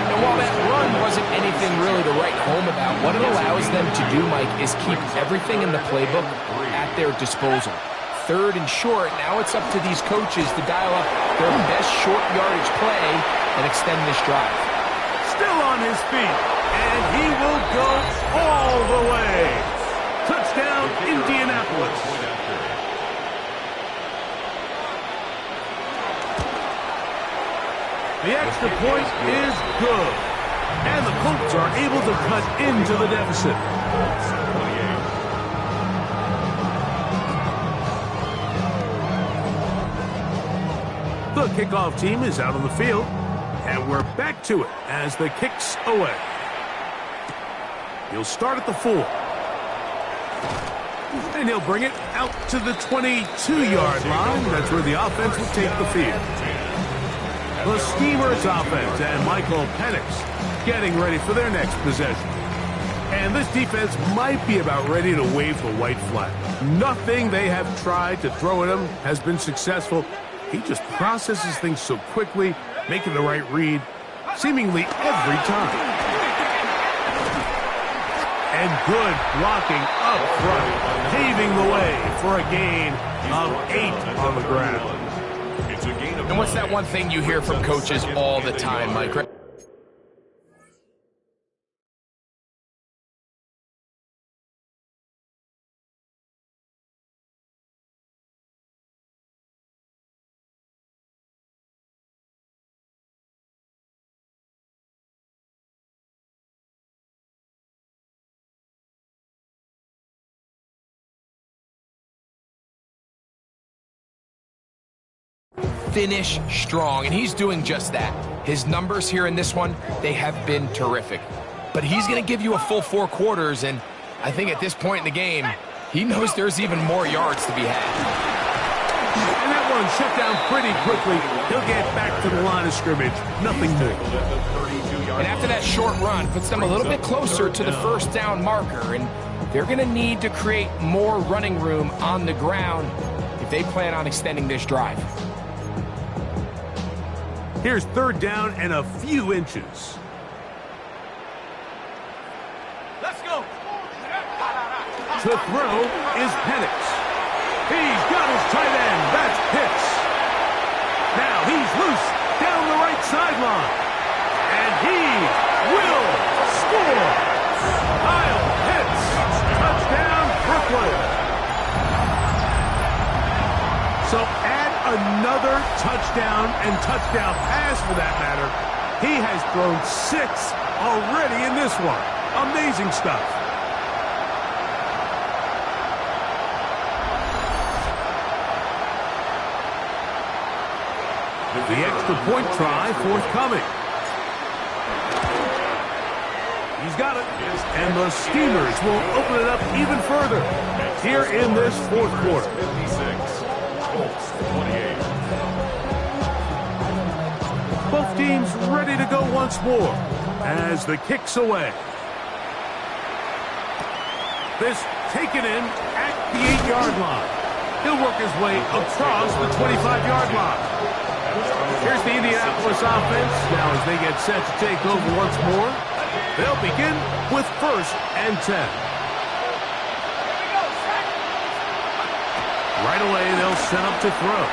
And while that run wasn't anything really to write home about, what it allows them to do, Mike, is keep everything in the playbook at their disposal. 3rd and short, now it's up to these coaches to dial up their best short yardage play and extend this drive. Still on his feet, and he will go all the way. Touchdown, Indianapolis. The extra point is good. And the Colts are able to cut into the deficit. The kickoff team is out on the field. And we're back to it as the kick's away. He'll start at the 4. And he'll bring it out to the 22-yard line. That's where the offense will take the field. The Steamers offense and Michael Penix getting ready for their next possession. And this defense might be about ready to wave the white flag. Nothing they have tried to throw at him has been successful. He just processes things so quickly, making the right read, seemingly every time. and good blocking up front, paving the way for a gain of 8 on the ground. It's a gain of And what's that one thing you hear from coaches all the time, Mike? Finish strong, and he's doing just that. His numbers here in this one, they have been terrific. But he's going to give you a full 4 quarters, and I think at this point in the game, he knows there's even more yards to be had. And that one shut down pretty quickly. He'll get back to the line of scrimmage. Nothing new. And after that short run, puts them a little bit closer to the first down marker, and they're going to need to create more running room on the ground if they plan on extending this drive. Here's 3rd down and a few inches. Let's go. To throw is Penix. He's got his tight end. That's Pitts. Now he's loose down the right sideline. And he will score. Kyle Pitts. Touchdown, Brooklyn. So add another touchdown and touchdown pass for that matter. He has thrown 6 already in this one. Amazing stuff. The extra point try forthcoming. He's got it. And the Steamers will open it up even further here in this 4th quarter. 56. 28. Both teams ready to go once more as the kick's away. This taken in at the 8-yard line. He'll work his way across the 25-yard line. Here's the Indianapolis offense. Now as they get set to take over once more, they'll begin with 1st and 10. Right away, they'll set up to throw.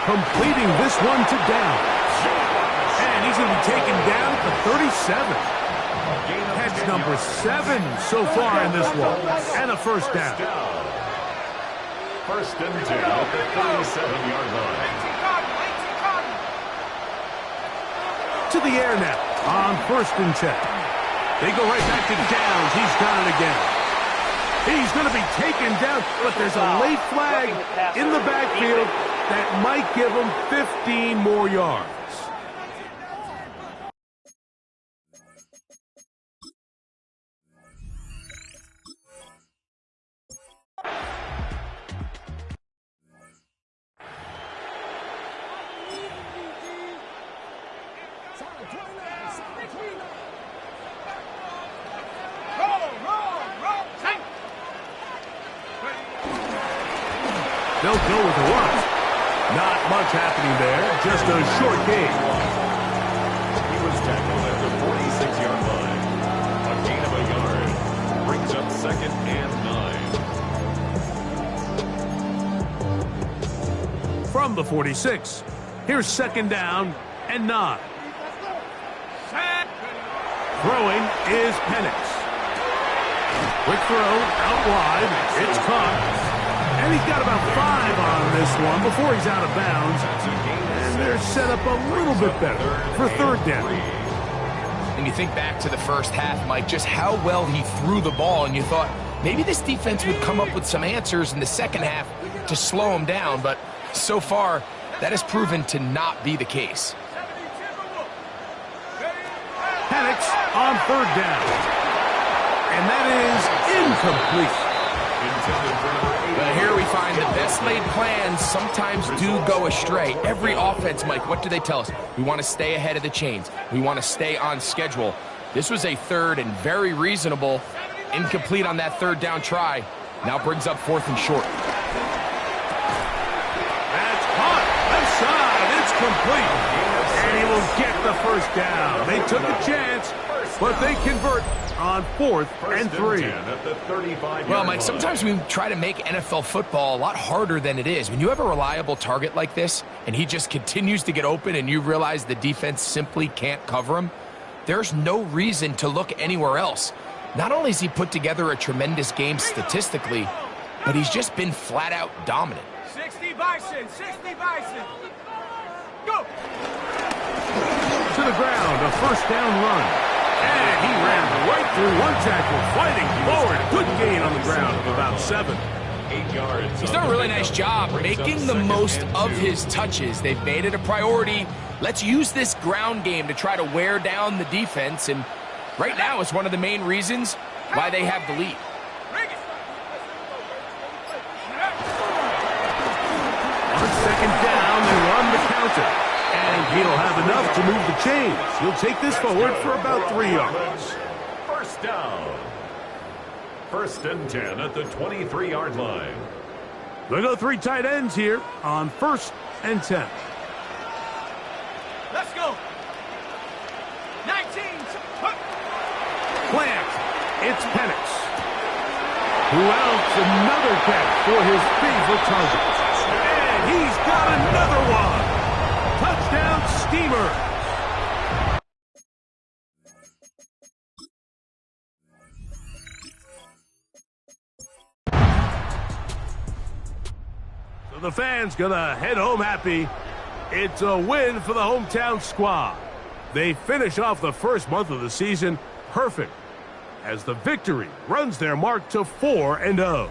Completing this one to Downs. And he's going to be taken down at the 37. Catch number 7 so far in this one. And a 1st down. 1st and 2 at the 37-yard line. To the air now on 1st and 10. They go right back to Downs. He's got it again. He's going to be taken down, but there's a late flag in the backfield that might give him 15 more yards. They'll go with the run. Not much happening there. Just a short gain. He was tackled at the 46-yard line. A gain of a yard. Brings up 2nd and 9. From the 46, here's 2nd down and 9. Throwing is Penix. Quick throw out wide. It's caught. And he's got about 5 on this one before he's out of bounds. And they're set up a little bit better for 3rd down. And you think back to the first half, Mike, just how well he threw the ball, and you thought maybe this defense would come up with some answers in the second half to slow him down, but so far that has proven to not be the case. Penix on 3rd down. And that is incomplete. Well, here we find the best laid plans sometimes do go astray. Every offense, Mike, what do they tell us? We want to stay ahead of the chains. We want to stay on schedule. This was a 3rd and very reasonable. Incomplete on that 3rd down try. Now brings up 4th and short. That's caught. Left side. It's complete. And he will get the 1st down. They took a chance, but they convert on 4th and 3. At the 35-yard Well, Mike, line. sometimes we try to make NFL football a lot harder than it is. When you have a reliable target like this, and he just continues to get open and you realize the defense simply can't cover him, there's no reason to look anywhere else. Not only has he put together a tremendous game statistically, but he's just been flat-out dominant. 60 Bison, 60 Bison. Go! To the ground, a first down run. And he ran right through one tackle, fighting forward. Good gain on the ground of about 7. 8 yards. He's done a really nice job making the most of his touches. They've made it a priority. Let's use this ground game to try to wear down the defense, and right now it's one of the main reasons why they have the lead. On second down, they run the counter. And he'll have enough to move the chains. He'll take this forward for about 3 yards. First down. 1st and 10 at the 23-yard line. They go 3 tight ends here on 1st and 10. Let's go. 19. Plant. It's Penix. Who else? Another catch for his favorite target. And he's got another one. Touchdown, Steamers. So the fans gonna head home happy. It's a win for the hometown squad. They finish off the first month of the season perfect, as the victory runs their mark to 4-0.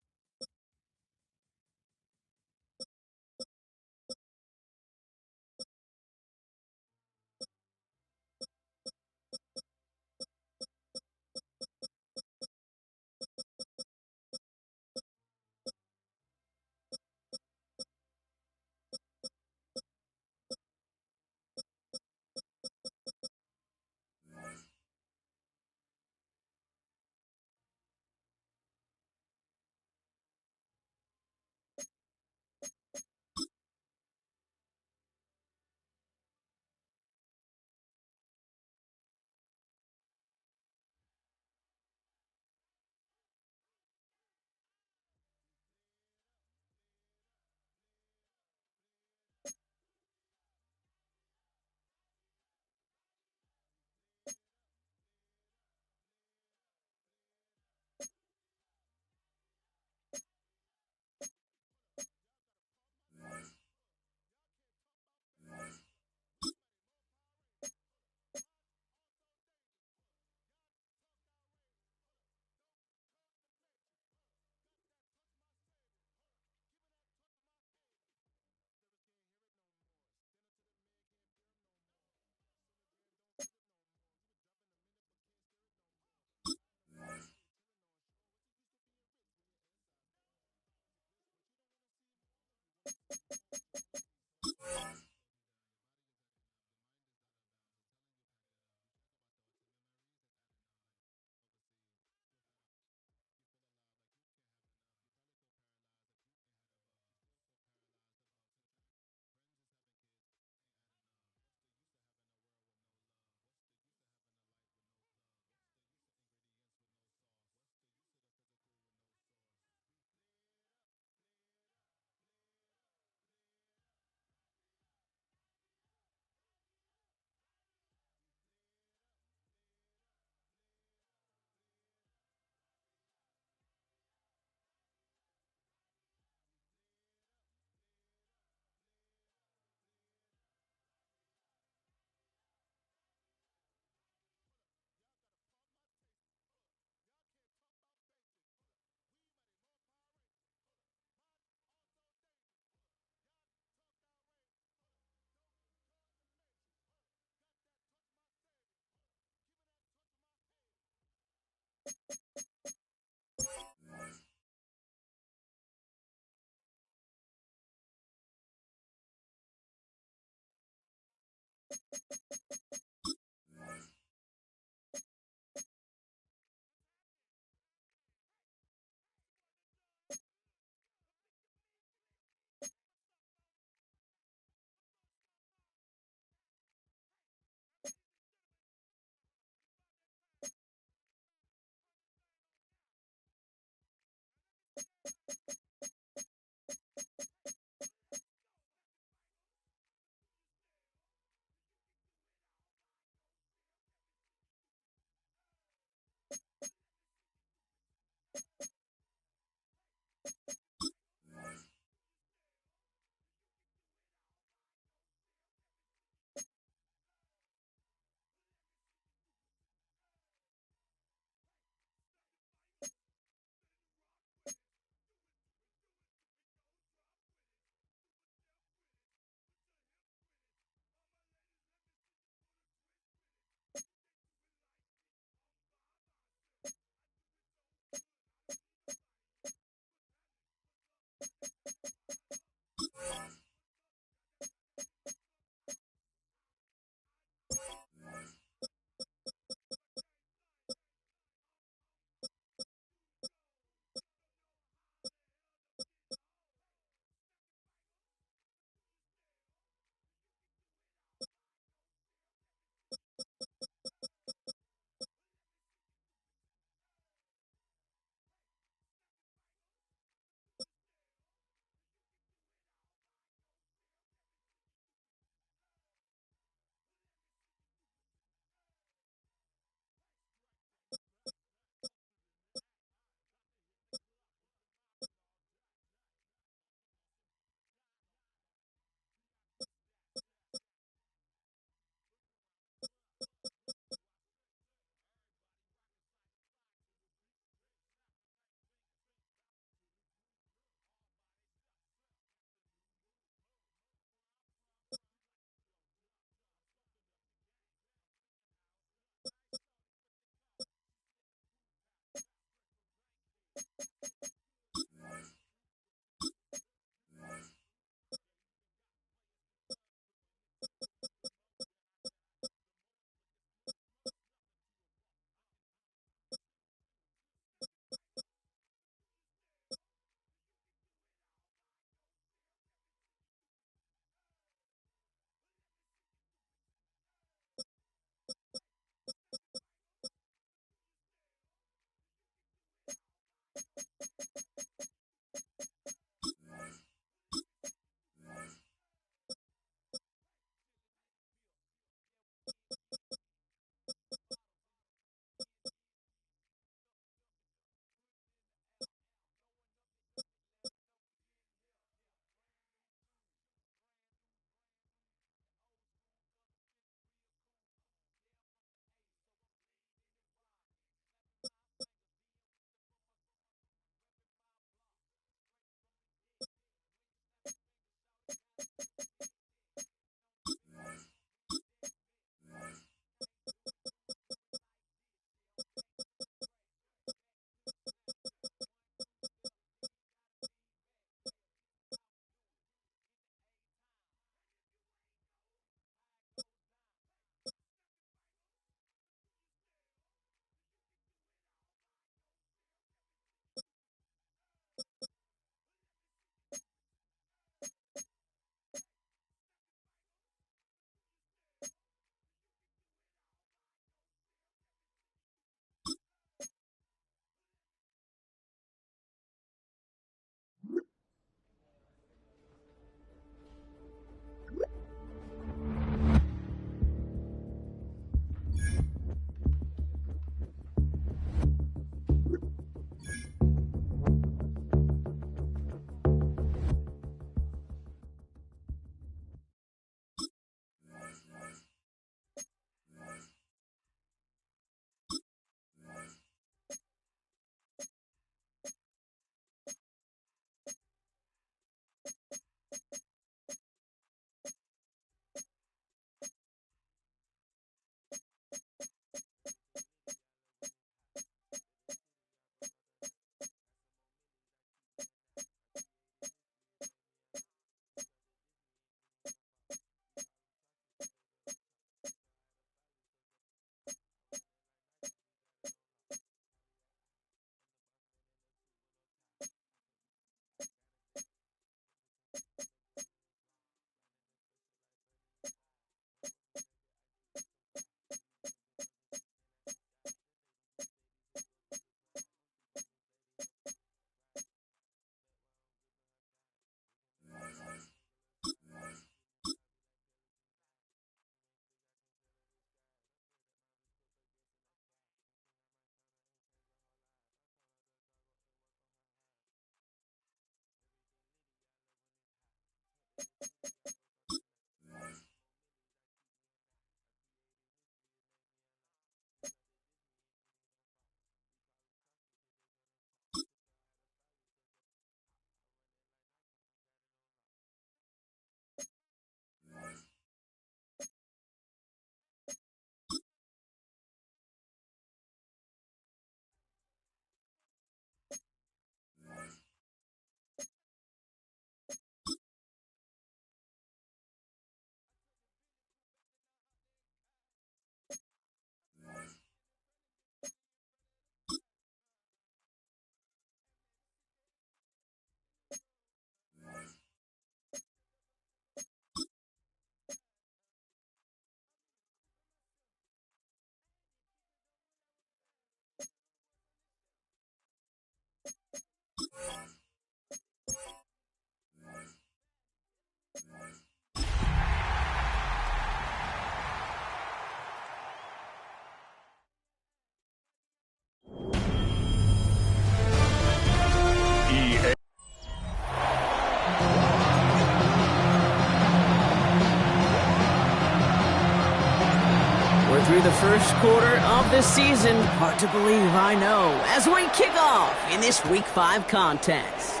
We're through the first quarter of the season. Hard to believe, I know, as we kick off in this Week 5 contest.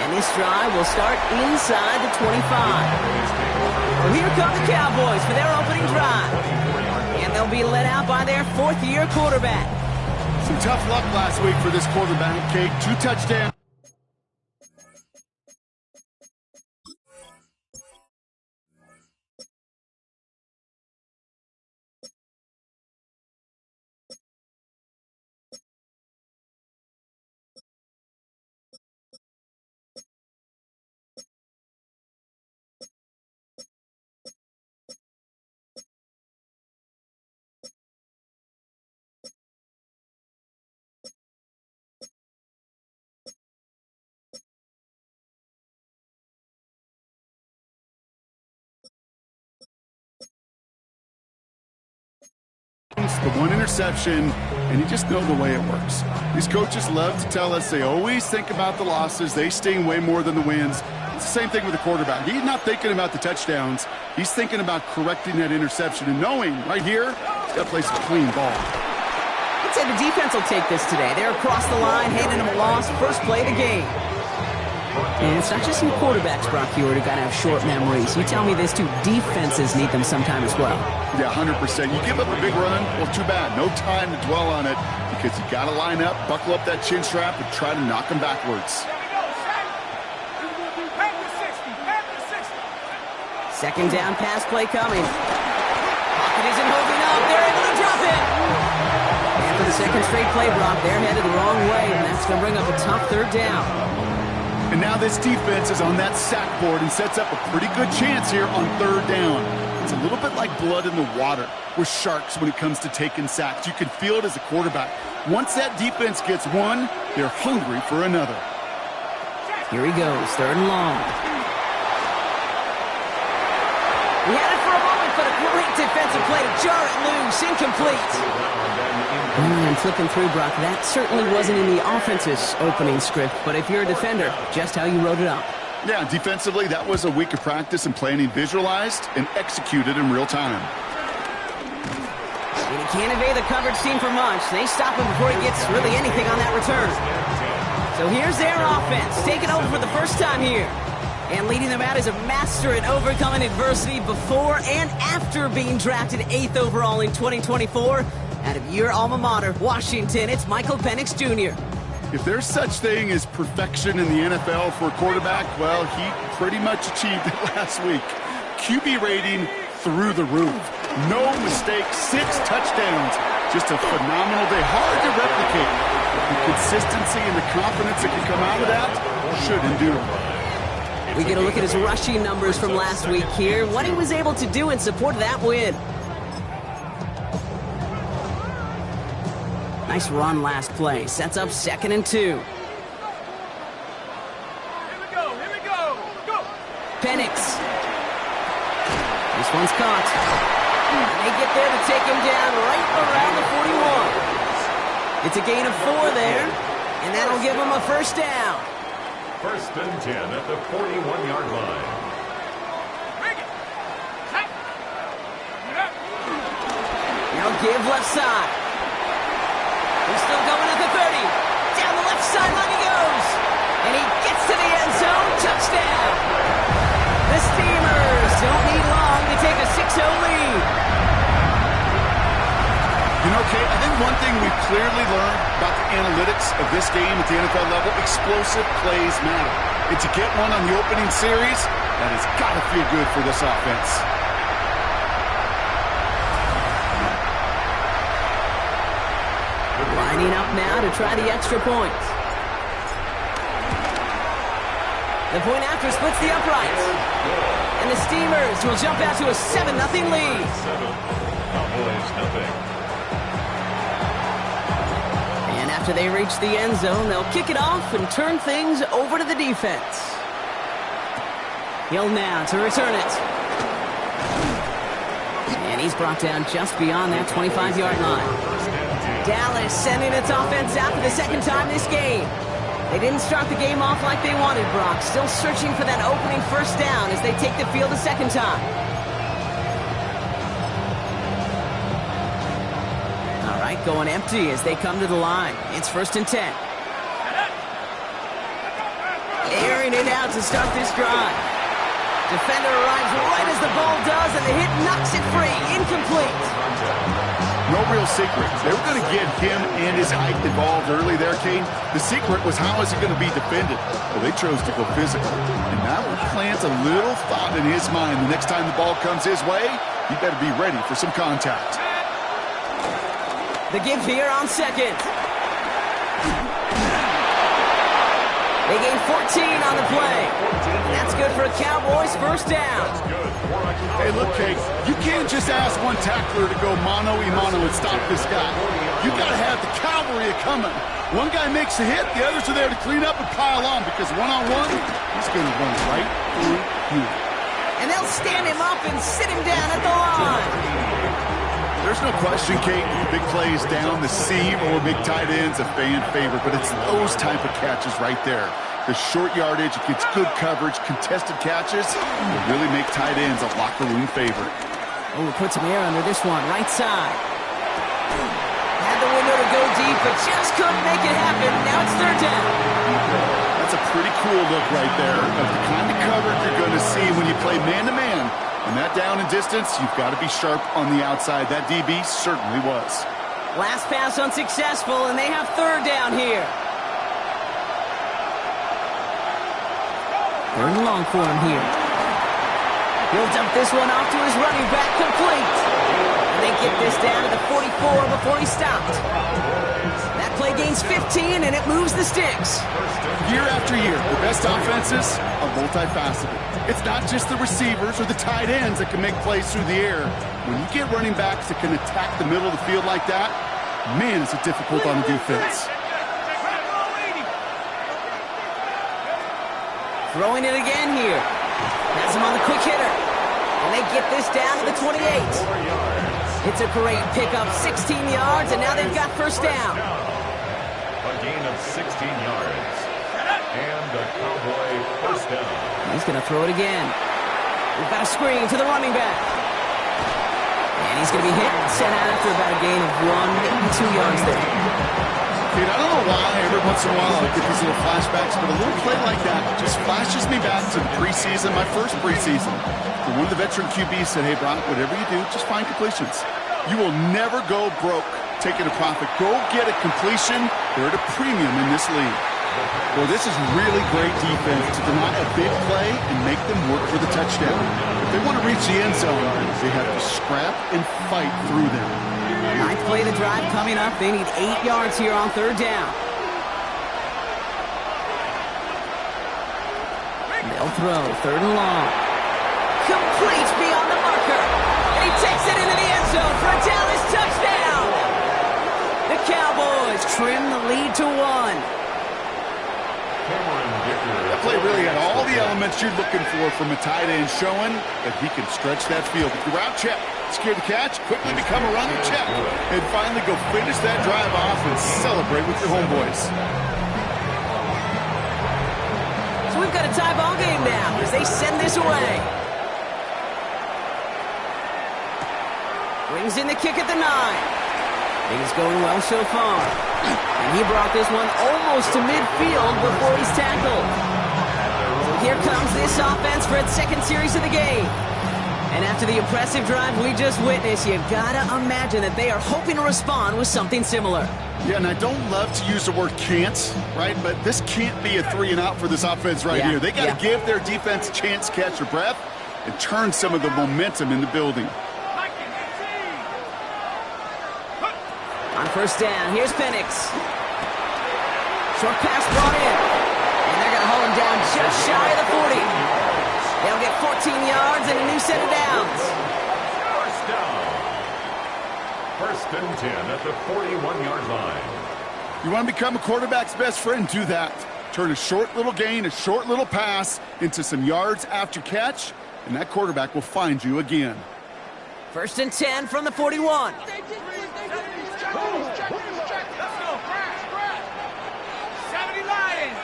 And this drive will start inside the 25. Well, here come the Cowboys for their opening drive. And they'll be led out by their fourth-year quarterback. Some tough luck last week for this quarterback, Kate. 2 touchdowns. The 1 interception, and you just know the way it works. These coaches love to tell us they always think about the losses. They sting way more than the wins. It's the same thing with the quarterback. He's not thinking about the touchdowns. He's thinking about correcting that interception and knowing right here, he's got to play some clean ball. I'd say the defense will take this today. They're across the line, handing them a loss, first play of the game. And it's not just some quarterbacks, Brock Hewitt, who got to have short memories. You tell me this too, defenses need them sometime as well. Yeah, 100%. You give up a big run, well, too bad. No time to dwell on it because you got to line up, buckle up that chin strap, and try to knock them backwards. Second down pass play coming. Pocket isn't holding up. They're able to drop it. And for the second straight play, Brock, they're headed the wrong way, and that's going to bring up a tough third down. And now this defense is on that sack board and sets up a pretty good chance here on third down. It's a little bit like blood in the water with sharks when it comes to taking sacks. You can feel it as a quarterback. Once that defense gets one, they're hungry for another. Here he goes, third and long. He had it for a moment, but a great defensive play to jar it loose, incomplete. And flipping through, Brock, that certainly wasn't in the offense's opening script, but if you're a defender, just how you wrote it up. Yeah, defensively, that was a week of practice and planning visualized and executed in real time. And he can't evade the coverage team for much. They stop him before he gets really anything on that return. So here's their offense, taking over for the first time here. And leading them out as a master at overcoming adversity before and after being drafted 8th overall in 2024. Out of your alma mater, Washington, it's Michael Penix Jr. If there's such thing as perfection in the NFL for a quarterback, well, he pretty much achieved it last week. QB rating through the roof. No mistakes, 6 touchdowns. Just a phenomenal day. Hard to replicate. The consistency and the confidence that can come out of that should endure. We get a look at his rushing numbers from last week here, what he was able to do in support of that win. Nice run last play. Sets up 2nd and 2. Here we go. Go. Penix. This one's caught. And they get there to take him down right around the 41. It's a gain of 4 there, and that'll give him a first down. First and 10 at the 41-yard line. Now give left side. He's still going at the 30. Down the left sideline he goes. And he gets to the end zone. Touchdown. The Steamers don't need long to take a 6-0 lead. You know, Kate, I think one thing we've clearly learned about the analytics of this game at the NFL level, explosive plays matter. And to get one on the opening series, that has got to feel good for this offense. Lining up now to try the extra points. The point after splits the uprights. And the Steamers will jump out to a 7-0 lead. 7, Cowboys nothing. And after they reach the end zone, they'll kick it off and turn things over to the defense. Hill now to return it. And he's brought down just beyond that 25-yard line. Dallas sending its offense out for the second time this game. They didn't start the game off like they wanted, Brock. Still searching for that opening first down as they take the field a second time. All right, going empty as they come to the line. It's 1st and 10. Airing it out to start this drive. Defender arrives right as the ball does, and the hit knocks it free. Incomplete. No real secret. They were going to get him and his height involved early there, Kane. The secret was how is it going to be defended? Well, they chose to go physical. And that would plant a little thought in his mind. The next time the ball comes his way, he better be ready for some contact. The give here on second. They gain 14 on the play. That's good for a Cowboys first down. Hey, look, Kate, you can't just ask one tackler to go mano-a-mano and stop this guy. You got to have the cavalry coming. One guy makes a hit, the others are there to clean up and pile on because one-on-one, he's going to run right through you. And they'll stand him up and sit him down at the line. There's no question, Kate, big plays down the seam or big tight ends, a fan favorite, but it's those type of catches right there. The short yardage, it gets good coverage, contested catches, will really make tight ends a locker room favorite. Oh, put some air under this one, right side. Had the window to go deep, but just couldn't make it happen. Now it's 3rd down. That's a pretty cool look right there of the kind of coverage you're going to see when you play man-to-man. And that down and distance, you've got to be sharp on the outside. That DB certainly was. Last pass unsuccessful, and they have 3rd down here. 3rd and long for him here. He'll dump this one off to his running back, complete. And they get this down to the 44 before he stopped. That play gains 15, and it moves the sticks. Year after year, the best offenses are multifaceted. It's not just the receivers or the tight ends that can make plays through the air. When you get running backs that can attack the middle of the field like that, man, is it difficult on the defense. Throwing it again here. Has him on the quick hitter. And they get this down to the 28. It's a great pickup, 16 yards, and now they've got first down. A gain of 16 yards. And a Cowboy first down. He's going to throw it again. We've got a screen to the running back. And he's going to be hit and sent out after about a gain of 1 2 yards there. Dude, I don't know why every once in a while I get these little flashbacks, but a little play like that just flashes me back to the preseason, my first preseason. And one of the veteran QBs said, hey, Brock, whatever you do, just find completions. You will never go broke taking a profit. Go get a completion. They're at a premium in this league. Well, this is really great defense to deny a big play and make them work for the touchdown. If they want to reach the end zone, they have to scrap and fight through them. 9th play of the drive coming up. They need 8 yards here on 3rd down. They'll throw 3rd and long. Complete beyond the marker. And he takes it into the end zone for a Dallas touchdown. The Cowboys trim the lead to 1. That play really had all the elements you're looking for from a tight end, showing that he can stretch that field. If you're out, check. Scared to catch, quickly become a runner, check. And finally go finish that drive off and celebrate with your homeboys. tie ball game now as they send this away. Brings in the kick at the 9. Things going well so far. And he brought this one almost to midfield before he's tackled. So here comes this offense for its second series of the game. And after the impressive drive we just witnessed, you've got to imagine that they are hoping to respond with something similar. Yeah, and I don't love to use the word can't, right? But this can't be a 3-and-out for this offense right here. They got to give their defense a chance to catch their breath and turn some of the momentum in the building. On first down, here's Penix. Short pass brought in. And they're going to hold him down just shy of the 40. They'll get 14 yards and a new set of downs. First down. First and 10 at the 41-yard line. You want to become a quarterback's best friend, do that. Turn a short little gain, a short little pass into some yards after catch, and that quarterback will find you again. First and 10 from the 41. Let's go. 70 Lions.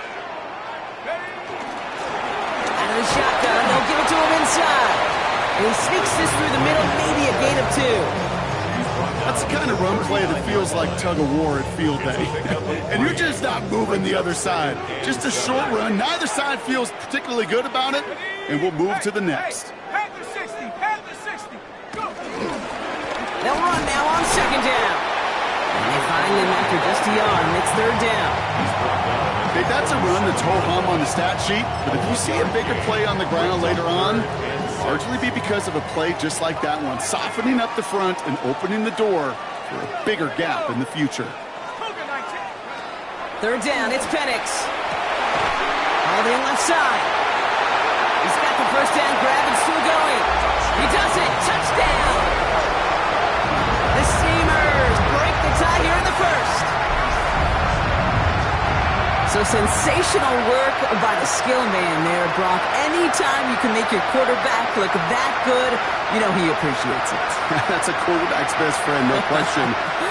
Out of the shotgun, they'll give it to him inside. And he sneaks this through the middle, maybe a gain of 2. That's the kind of run play that feels like tug-of-war at field day. And you're just not moving the other side. Just a short run. Neither side feels particularly good about it, and we'll move to the next. Panther 60. Panther 60. Go. They'll run now on second down. And they find him after just a yard, and it's third down. Hey, that's a run that's ho-hum on the stat sheet, but if you see a bigger play on the ground later on, largely be because of a play just like that one, softening up the front and opening the door for a bigger gap in the future. Third down, it's Penix. Holding left side. He's got the first down grab and still going. He does it. Touchdown. The Steamers break the tie here in the first. So sensational work by the skill man there, Brock. Anytime you can make your quarterback look that good, you know he appreciates it. That's a quarterback's best friend, no question.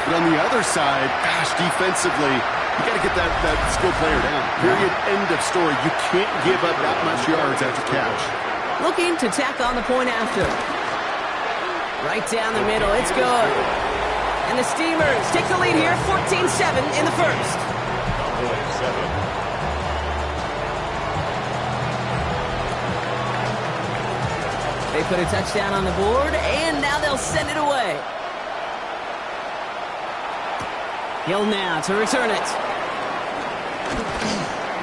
But on the other side, gosh, defensively, you got to get that skill player down. Period. End of story. You can't give up that much yards after catch. Looking to tack on the point after. Right down the middle. It's good. And the Steamers take the lead here, 14-7 in the first. They put a touchdown on the board, and now they'll send it away. Hill now to return it.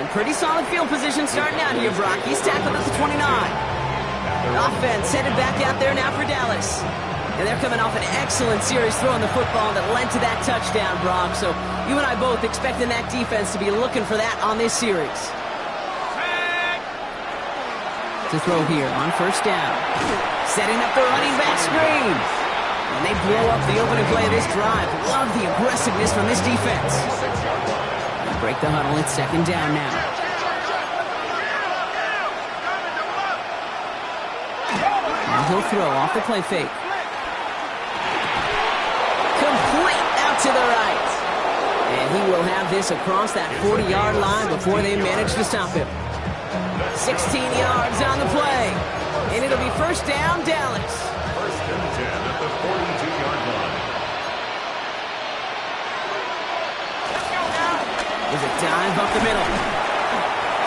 In pretty solid field position starting out here, Brock. He's tackled at the 29. Offense headed back out there now for Dallas. And they're coming off an excellent series throwing the football that led to that touchdown, Brock. So you and I both expecting that defense to be looking for that on this series. To throw here on first down. Setting up the running back screen. And they blow up the opening play of this drive. Love the aggressiveness from this defense. They break the huddle. It's second down now. Now he'll throw off the play fake. Complete out to the right. And he will have this across that 40-yard line before they manage to stop him. 16 yards on the play. And it'll be first down, Dallas. First and 10 at the 42-yard line. There's a dive up the middle.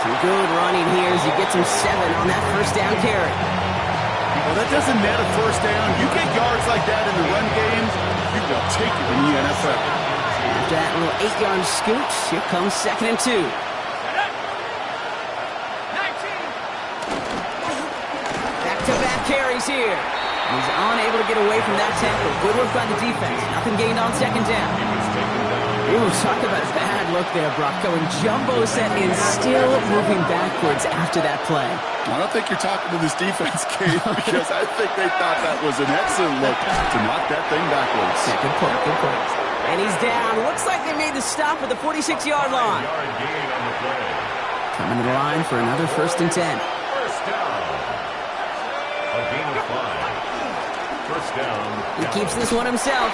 Some good running here as he gets him 7 on that first down carry. Well, that doesn't net a first down. You get yards like that in the run game, you will take it in the NFL. After that little 8-yard scooch, here comes second and 2. Back-to-back carries here. He's unable to get away from that tackle. Good work by the defense. Nothing gained on second down. Ooh, talk about a bad look there, Brock. Going jumbo set and still moving backwards after that play. I don't think you're talking to this defense, Kate, because I think they thought that was an excellent look to knock that thing backwards. Yeah, good point, good point. And he's down. Looks like they made the stop at the 46-yard line. Coming to the line for another first and 10. First down. A gain of 5. First down. He keeps this one himself.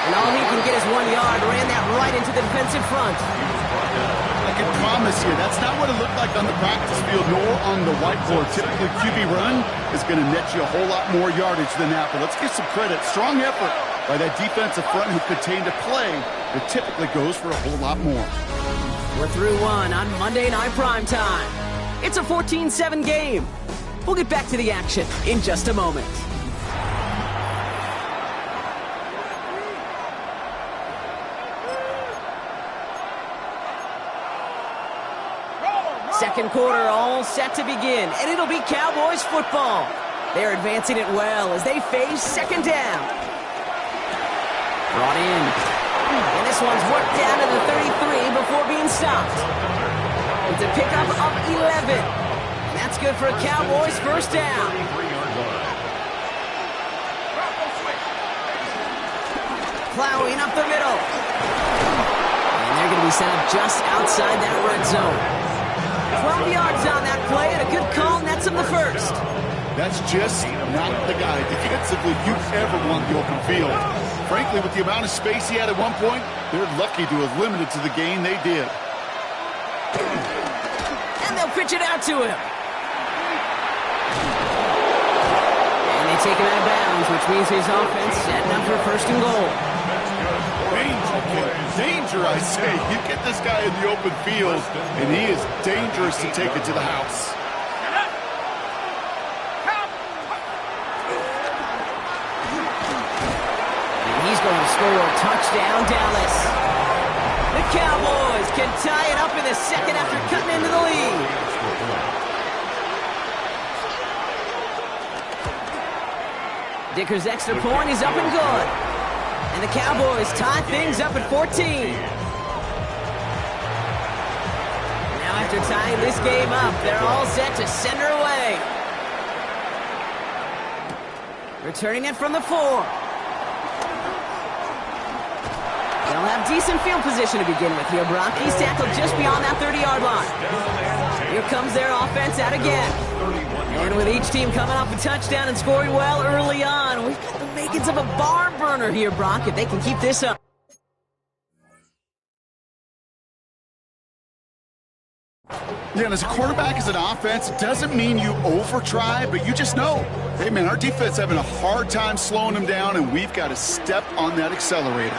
And all he can get is 1 yard. Ran that right into the defensive front. He was brought down I can promise you, that's not what it looked like on the practice field nor on the whiteboard. Typically, QB run is going to net you a whole lot more yardage than that. But let's give some credit. Strong effort by that defensive front who contained a play that typically goes for a whole lot more. We're through one on Monday Night Primetime. It's a 14-7 game. We'll get back to the action in just a moment. Second quarter all set to begin, and it'll be Cowboys football. They're advancing it well as they face second down. Brought in. And this one's worked down to the 33 before being stopped. It's a pickup of 11. And that's good for a Cowboys first down. Plowing up the middle. And they're going to be set up just outside that red zone. 12 yards on that play, and a good call nets him the first. That's just not the guy defensively you ever want the open field. Frankly, with the amount of space he had at one point, they're lucky to have limited to the gain they did. And they'll pitch it out to him. And they take him out of bounds, which means his offense setting up for first and goal. Danger, I say. You get this guy in the open field, and he is dangerous to take it to the house. And he's going to score a touchdown, Dallas. The Cowboys can tie it up in the second after cutting into the lead. Dicker's extra point is up and good. And the Cowboys tie things up at 14. Now after tying this game up, they're all set to send her away. Returning it from the 4. They'll have decent field position to begin with here, Brock. He's tackled just beyond that 30-yard line. Here comes their offense out again. And with each team coming off a touchdown and scoring well early on, we've got the makings of a barn burner here, Brock, if they can keep this up. Yeah, and as a quarterback, as an offense, it doesn't mean you over-try, but you just know, hey, man, our defense having a hard time slowing them down, and we've got to step on that accelerator.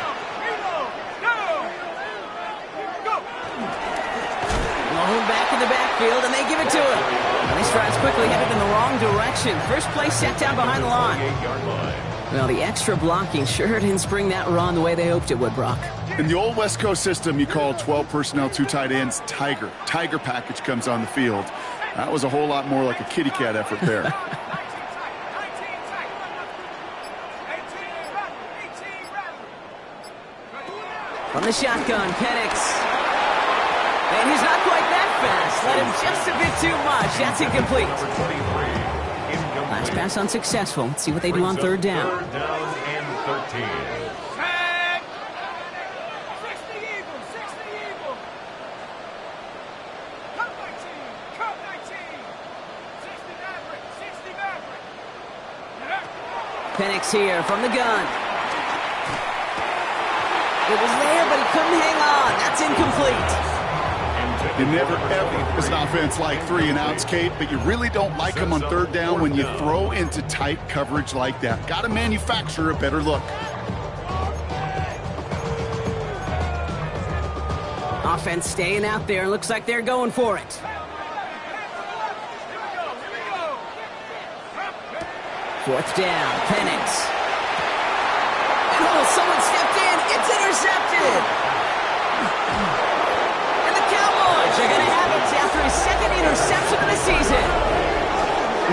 Long back in the backfield, and they give it to him. And this drive's quickly headed in the wrong direction. First play set down behind the line. Well, the extra blocking sure didn't spring that run the way they hoped it would, Brock. In the old West Coast system, you call 12 personnel, 2 tight ends, Tiger. Tiger package comes on the field. That was a whole lot more like a kitty cat effort there. From the shotgun, Penix. And he's not quite that fast. Let him just a bit too much. That's incomplete. Last pass unsuccessful. Let's see what they do on third down. Third down and 13. Tag! 60 Eagles, 60 Eagles. Cut 19, cut 19. 60 Maverick, 60 Maverick. Penix here from the gun. It was there, but he couldn't hang on. That's incomplete. You never, ever, as an offense, like 3-and-outs, Kate, but you really don't like them on third down when you throw into tight coverage like that. Got to manufacture a better look. Offense staying out there. Looks like they're going for it. Fourth down, Penix. And oh, someone stepped in. It's intercepted. They're going to have it after his second interception of the season.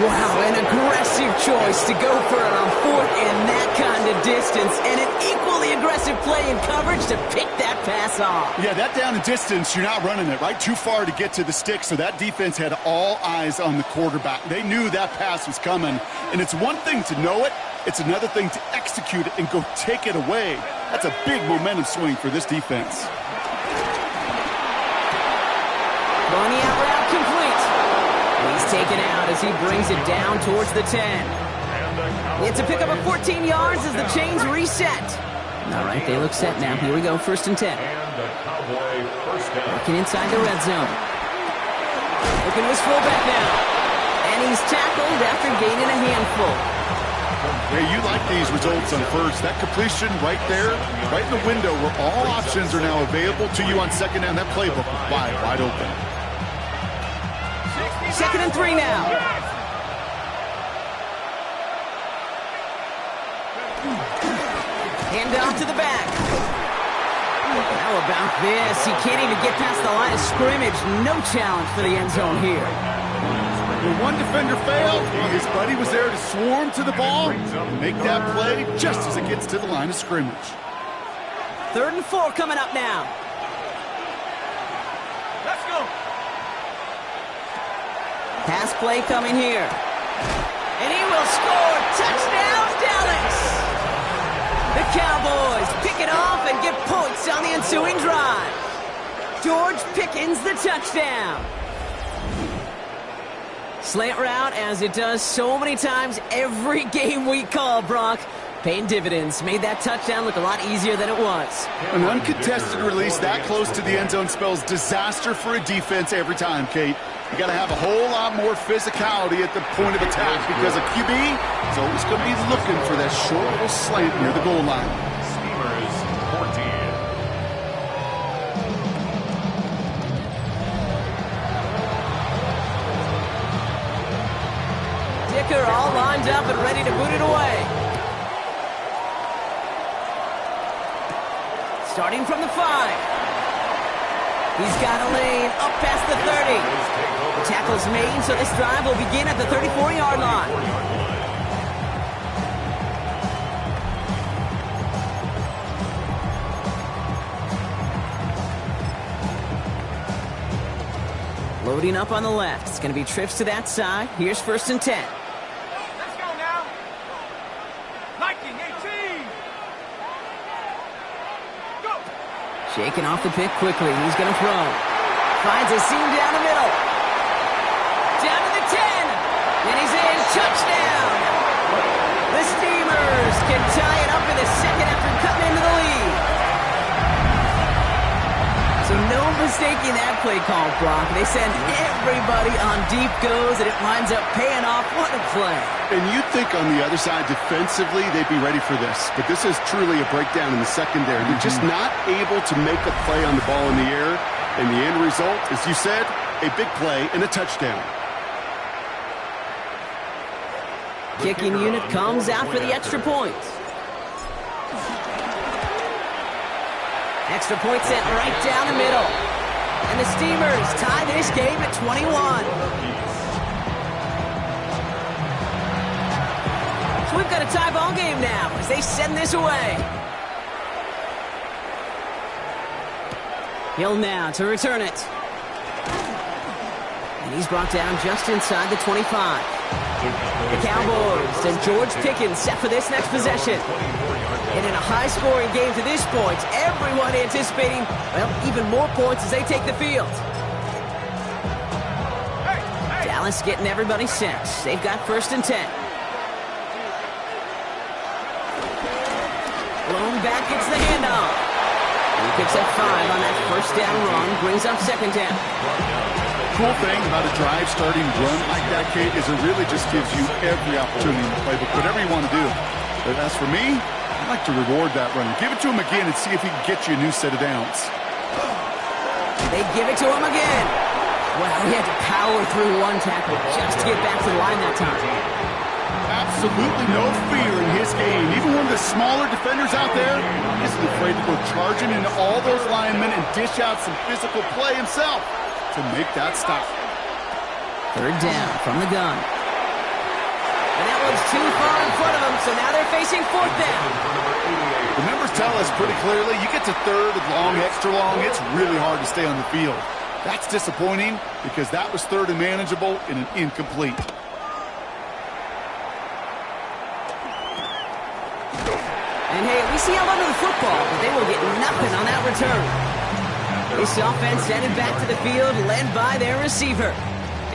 Wow, an aggressive choice to go for it on fourth and that kind of distance, and an equally aggressive play in coverage to pick that pass off. Yeah, that down and distance, you're not running it, right? Too far to get to the stick, so that defense had all eyes on the quarterback. They knew that pass was coming, and it's one thing to know it, it's another thing to execute it and go take it away. That's a big momentum swing for this defense. Bunny out route complete. He's taken out as he brings it down towards the 10. It's a pickup of 14 yards as the chains reset. All right, they look set now. Here we go, 1st and 10. And the Cowboy first down. Looking inside the red zone. Looking to his fullback now. And he's tackled after gaining a handful. Hey, you like these results on first. That completion right there, right in the window where all options are now available to you on 2nd down. That playbook wide open. 2nd and 3 now. Hand off to the back. How about this? He can't even get past the line of scrimmage. No challenge for the end zone here. When one defender failed, well, his buddy was there to swarm to the ball and make that play just as it gets to the line of scrimmage. 3rd and 4 coming up now. Let's go. Pass play coming here. And he will score. Touchdown, Dallas! The Cowboys pick it off and get points on the ensuing drive. George Pickens the touchdown. Slant route, as it does so many times every game we call, Brock. Paying dividends. Made that touchdown look a lot easier than it was. An uncontested release that close to the end zone spells disaster for a defense every time, Kate. You got to have a whole lot more physicality at the point of attack because a QB is always going to be looking for that short little slant near the goal line. Steelers 14. Dicker all lined up and ready to boot it away. Starting from the 5. He's got a lane up past the 30. Tackle's made, so this drive will begin at the 34-yard line. Loading up on the left. It's going to be trips to that side. Here's 1st and 10. Let's go now. Liking 18. Go. Shaking off the pick quickly. He's going to throw. Finds a seam down the middle. Down to the 10. And he's in. Touchdown. The Steamers can tie it up in the 2nd after cutting into the lead. So no mistaking that play call, Brock. They send everybody on deep goes, and it winds up paying off. What a play. And you'd think on the other side, defensively, they'd be ready for this. But this is truly a breakdown in the secondary. They're just not able to make a play on the ball in the air. And the end result, as you said, a big play and a touchdown. Kicking unit comes out for the extra point. Extra point sent right down the middle. And the Steamers tie this game at 21. So we've got a tie ball game now as they send this away. Hill now to return it. And he's brought down just inside the 25. The Cowboys and George Pickens set for this next possession. And in a high-scoring game to this point, everyone anticipating, well, even more points as they take the field. Dallas getting everybody set. They've got 1st and 10. Blown back gets the handoff. He picks up 5 on that 1st down run, brings up 2nd down. Cool thing about a drive starting run like that, Kate, is it really just gives you every opportunity in the playbook, whatever you want to do. But as for me, I'd like to reward that run. Give it to him again and see if he can get you a new set of downs. They give it to him again. Well, he had to power through one tackle just to get back to the line that time. Absolutely no fear in his game. Even one of the smaller defenders out there isn't afraid to go charging into all those linemen and dish out some physical play himself to make that stop. 3rd down from the gun. And that one's too far in front of them, so now they're facing 4th down. The numbers tell us pretty clearly, you get to 3rd and long, extra long, it's really hard to stay on the field. That's disappointing because that was 3rd and manageable and an incomplete. And hey, at least he held onto the football, but they will get nothing on that return. This offense headed back to the field, led by their receiver.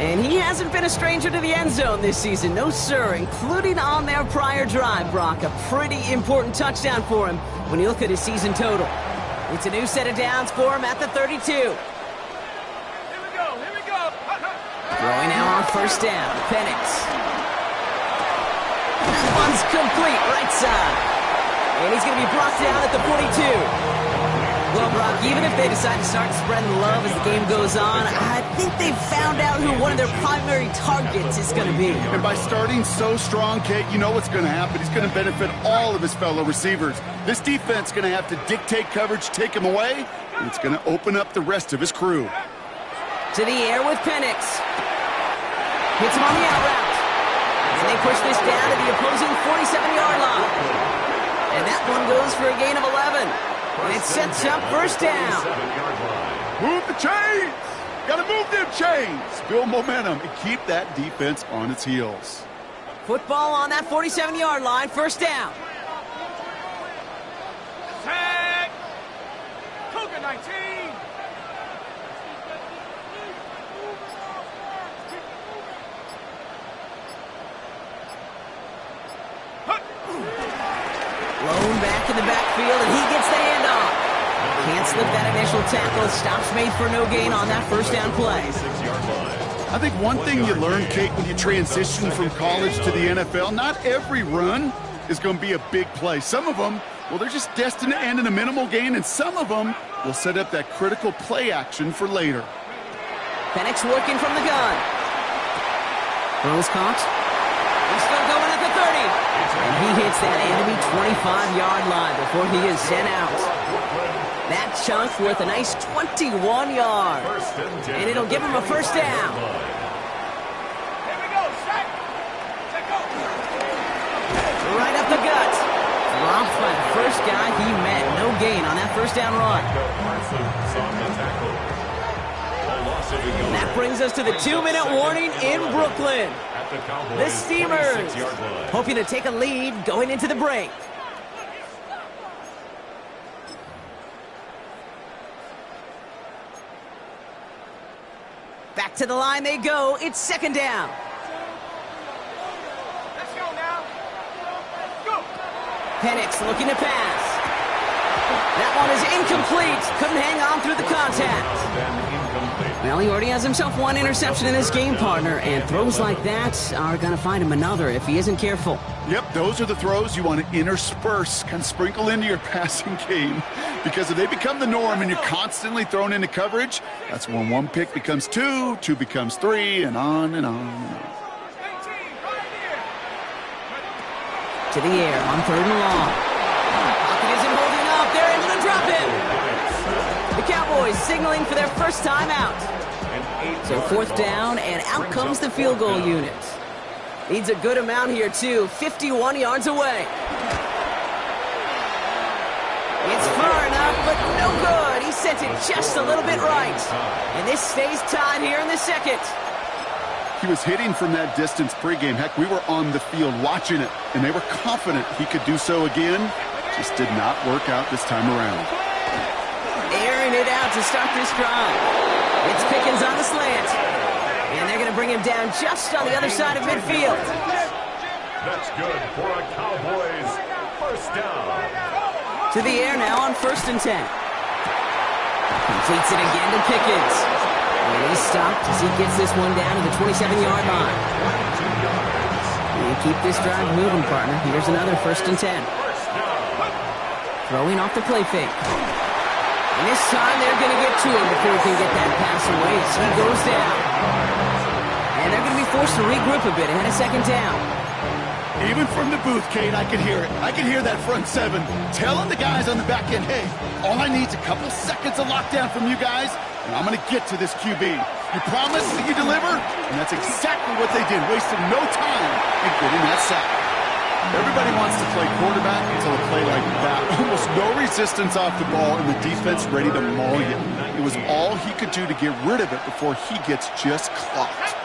And he hasn't been a stranger to the end zone this season. No, sir, including on their prior drive, Brock. A pretty important touchdown for him when you look at his season total. It's a new set of downs for him at the 32. Here we go. Throwing now on first down. Penix. One's complete, right side. And he's going to be brought down at the 42. Well, Brock, even if they decide to start spreading love as the game goes on, I think they've found out who one of their primary targets is going to be. And by starting so strong, Kate, you know what's going to happen. He's going to benefit all of his fellow receivers. This defense is going to have to dictate coverage, take him away, and it's going to open up the rest of his crew. To the air with Penix. Hits him on the out route. And they push this down to the opposing 47-yard line. And that one goes for a gain of 11. And it sets up first down. Move the chains! Gotta move them chains! Build momentum and keep that defense on its heels. Football on that 47-yard line, first down. Tag. Cougar 19. Blown back in the backfield, and he gets the handoff. Can't slip that initial tackle. Stops made for no gain on that first down play. I think one thing you learn, Kate, when you transition from college to the NFL, not every run is going to be a big play. Some of them, well, they're just destined to end in a minimal gain, and some of them will set up that critical play action for later. Penix working from the gun. Throws caught. He's still going at the 30. And he hits that enemy 25-yard line before he is sent out. That chunk worth a nice 21 yards. And it'll give him a first down. Here we go. Set go. Right up the gut. Dropped by the first guy he met. No gain on that first down run. And that brings us to the 2-minute warning in Brooklyn. The Steamers hoping to take a lead going into the break. Back to the line they go. It's second down. Let's go now. Go. Penix looking to pass. That one is incomplete. Couldn't hang on through the contact. Well, he already has himself one interception in his game, partner, and throws like that are going to find him another if he isn't careful. Yep, those are the throws you want to intersperse, kind of sprinkle into your passing game, because if they become the norm and you're constantly thrown into coverage, that's when one pick becomes two, two becomes three, and on and on and on. 18, right here. To the air on third and long. Pocket isn't holding up. They're able to drop him. The Cowboys signaling for their first time out. So fourth down, and out comes the field goal unit. Needs a good amount here, too. 51 yards away. It's far enough, but no good. He sent it just a little bit right. And this stays tied here in the second. He was hitting from that distance pregame. Heck, we were on the field watching it, and they were confident he could do so again. Just did not work out this time around. Airing it out to start this drive. It's Pickens on the slant. And they're going to bring him down just on the other side of midfield. That's good for a Cowboys first down. To the air now on 1st and 10. Completes it again to Pickens. And he's stopped as he gets this one down to the 27-yard line. And keep this drive moving, partner. Here's another 1st and 10. Throwing off the play fake. And this time they're going to get to him before he can get that pass away. So he goes down. And they're going to be forced to regroup a bit ahead of second down. Even from the booth, Kate, I can hear it. I can hear that front seven telling the guys on the back end, hey, all I need is a couple seconds of lockdown from you guys, and I'm going to get to this QB. You promise that you deliver? And that's exactly what they did, wasting no time in getting that sack. Everybody wants to play quarterback until a play like that. Almost no resistance off the ball and the defense ready to maul you. It was all he could do to get rid of it before he gets just clocked.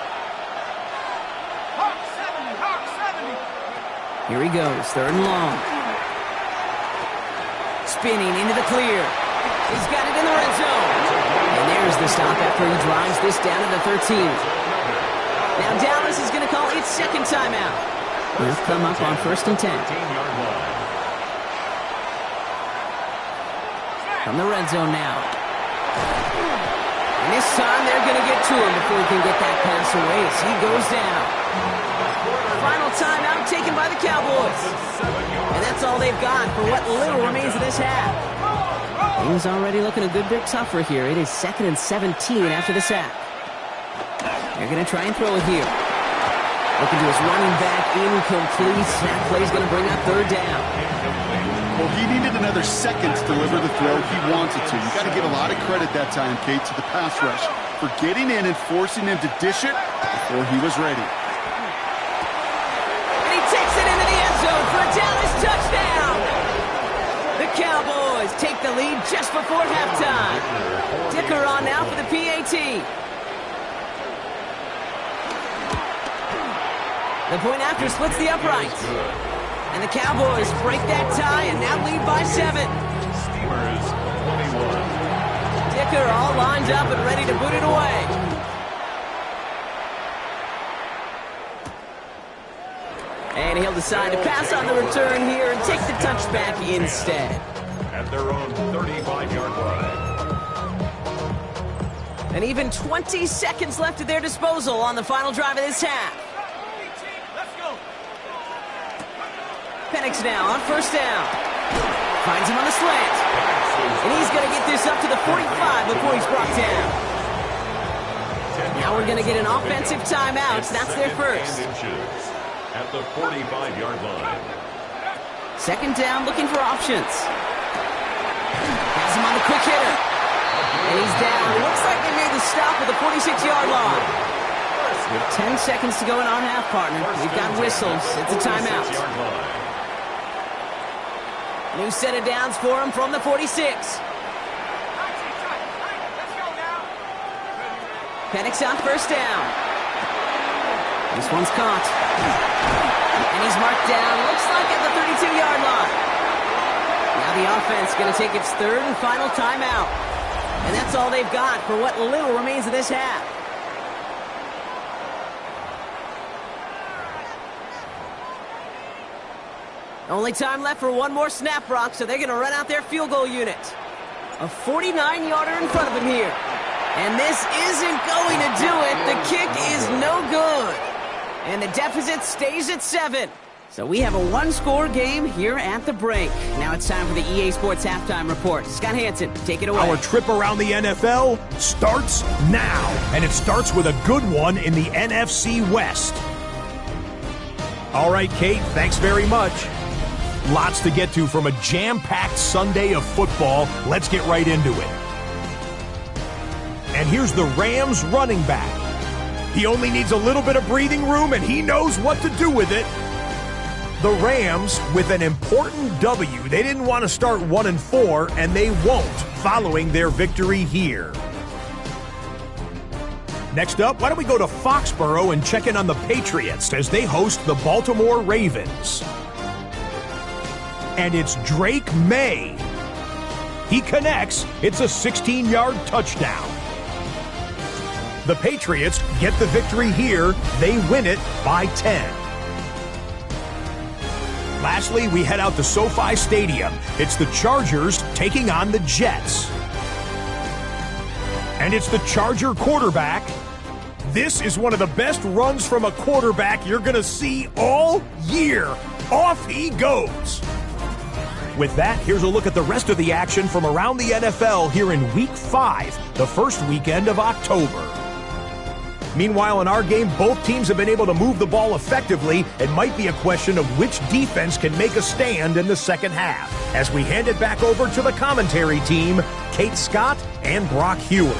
Hawk 70, Hawk 70. Here he goes, 3rd and long. Spinning into the clear. He's got it in the red zone. And there's the stop after he drives this down to the 13. Now Dallas is going to call its second timeout. They'll come up on 1st and 10. 15-yard line. From the red zone now. And this time they're going to get to him before he can get that pass away as he goes down. Final timeout taken by the Cowboys. And that's all they've got for what little remains of this half. Things already looking a good bit tougher here. It is 2nd and 17 after the sack. They're going to try and throw it here. Looking to his running back, incomplete. That play's going to bring up 3rd down. Well, he needed another second to deliver the throw he wanted to. You got to give a lot of credit that time, Kate, to the pass rush for getting in and forcing him to dish it before he was ready. And he takes it into the end zone for a Dallas touchdown. The Cowboys take the lead just before halftime. Dicker on now for the PAT. The point after splits the uprights. And the Cowboys break that tie and now lead by 7. Steelers 21. Dicker all lined up and ready to boot it away. And he'll decide to pass on the return here and take the touchback instead. At their own 35-yard line. And even 20 seconds left at their disposal on the final drive of this half. Penix now on 1st down. Finds him on the slant. And he's going to get this up to the 45 before he's brought down. Now we're going to get an offensive timeout. That's their first. At the 45-yard line. 2nd down, looking for options. Has him on the quick hitter. And he's down. It looks like they made the stop at the 46-yard line. With 10 seconds to go in our half, partner. We've got whistles. It's a timeout. New set of downs for him from the 46. Penix on 1st down. This one's caught. And he's marked down, looks like at the 32-yard line. Now the offense going to take its 3rd and final timeout. And that's all they've got for what little remains of this half. Only time left for one more snap, Brock, so they're going to run out their field goal unit. A 49-yarder in front of him here. And this isn't going to do it. The kick is no good. And the deficit stays at 7. So we have a one-score game here at the break. Now it's time for the EA Sports Halftime Report. Scott Hansen, take it away. Our trip around the NFL starts now. And it starts with a good one in the NFC West. All right, Kate, thanks very much. Lots to get to from a jam-packed Sunday of football. Let's get right into it. And here's the Rams running back. He only needs a little bit of breathing room, and he knows what to do with it. The Rams with an important W. They didn't want to start 1-4, and they won't following their victory here. Next up, why don't we go to Foxborough and check in on the Patriots as they host the Baltimore Ravens. And it's Drake May. He connects. It's a 16-yard touchdown. The Patriots get the victory here. They win it by 10. Lastly, we head out to SoFi Stadium. It's the Chargers taking on the Jets. And it's the Charger quarterback. This is one of the best runs from a quarterback you're going to see all year. Off he goes. With that, here's a look at the rest of the action from around the NFL here in Week 5, the first weekend of October. Meanwhile, in our game, both teams have been able to move the ball effectively. It might be a question of which defense can make a stand in the second half. As we hand it back over to the commentary team, Kate Scott and Brock Heward.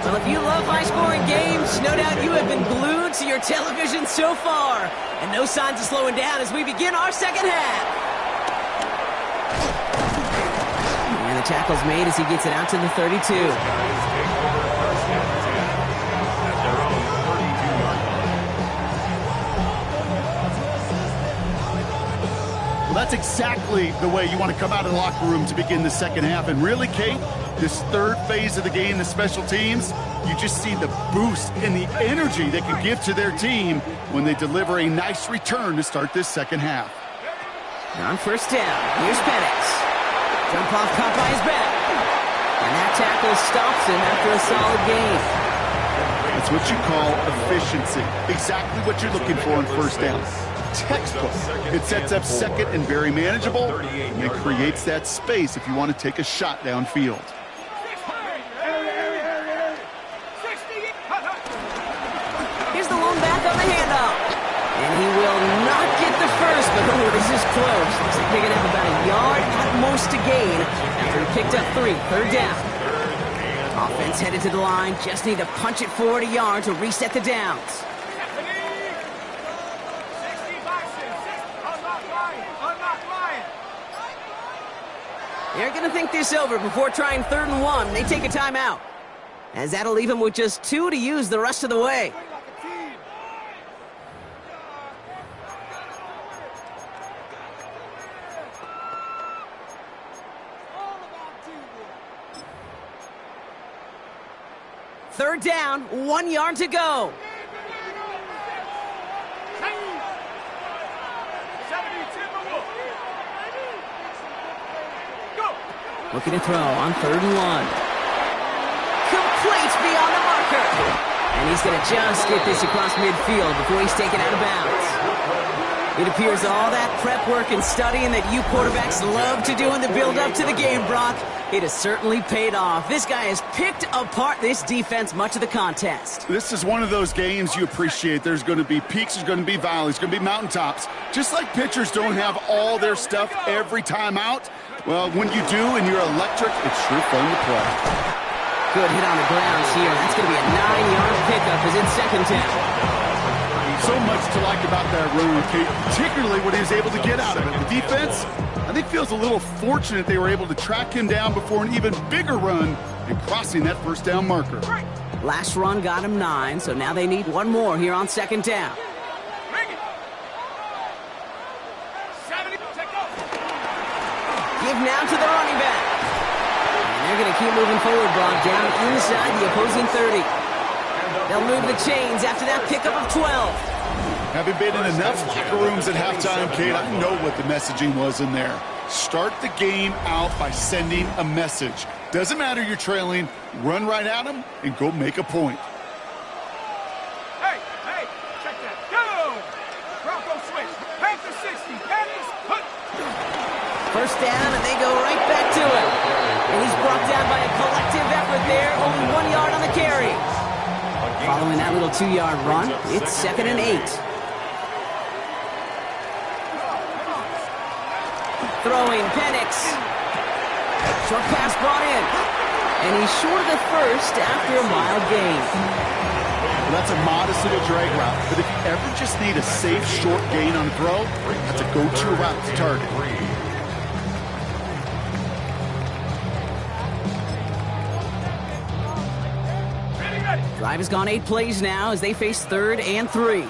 Well, if you love high-scoring games, no doubt you have been glued to your television so far. And no signs of slowing down as we begin our second half. And the tackle's made as he gets it out to the 32. That's exactly the way you want to come out of the locker room to begin the second half. And really, Kate, this third phase of the game, the special teams, you just see the boost and the energy they can give to their team when they deliver a nice return to start this second half. On first down, here's Penix. Jump off caught by his back. And that tackle stops him after a solid gain. That's what you call efficiency. Exactly what you're looking for on first down. Textbook. It sets up second and very manageable, and it creates that space if you want to take a shot downfield. Here's the lone back on the handoff. And he will not get the first, but oh, this is close. Looks like they're going to have about a yard at most to gain after he picked up 3. Third down. Offense headed to the line. Just need to punch it forward a yard to reset the downs. They're going to think this over before trying 3rd and 1. They take a timeout, as that'll leave them with just 2 to use the rest of the way. Third down, 1 yard to go. Looking to throw on 3rd and 1. Complete beyond the marker. And he's going to just get this across midfield before he's taken out of bounds. It appears all that prep work and studying that you quarterbacks love to do in the build-up to the game, Brock, it has certainly paid off. This guy has picked apart this defense much of the contest. This is one of those games you appreciate. There's going to be peaks, there's going to be valleys, going to be mountaintops. Just like pitchers don't have all their stuff every time out, well, when you do and you're electric, it's sure fun to play. Good hit on the grounds here. That's going to be a 9-yard pickup as it's second down. So much to like about that run, Kate, particularly what he was able to get out of it. The defense, I think, feels a little fortunate they were able to track him down before an even bigger run and crossing that first down marker. Last run got him 9, so now they need 1 more here on second down. Give now to the running back. And they're going to keep moving forward, Brock, down inside the opposing 30. They'll move the chains after that pickup of 12. Having been in enough locker rooms at halftime, Kate, I know what the messaging was in there. Start the game out by sending a message. Doesn't matter you're trailing, run right at them and go make a point. Hey, check that. Go! Bronco switch. Pass the 60. First down, and they go right back to it. And he's brought down by a collective effort there. Only 1 yard on the carry. Following that little 2-yard run, it's 2nd and 8. Throwing, Penix. Short pass brought in. And he's short of the first after a mild gain. Well, that's a modest little drag route. But if you ever just need a safe, short gain on a throw, that's a go-to route to target. Drive has gone 8 plays now as they face 3rd and 3.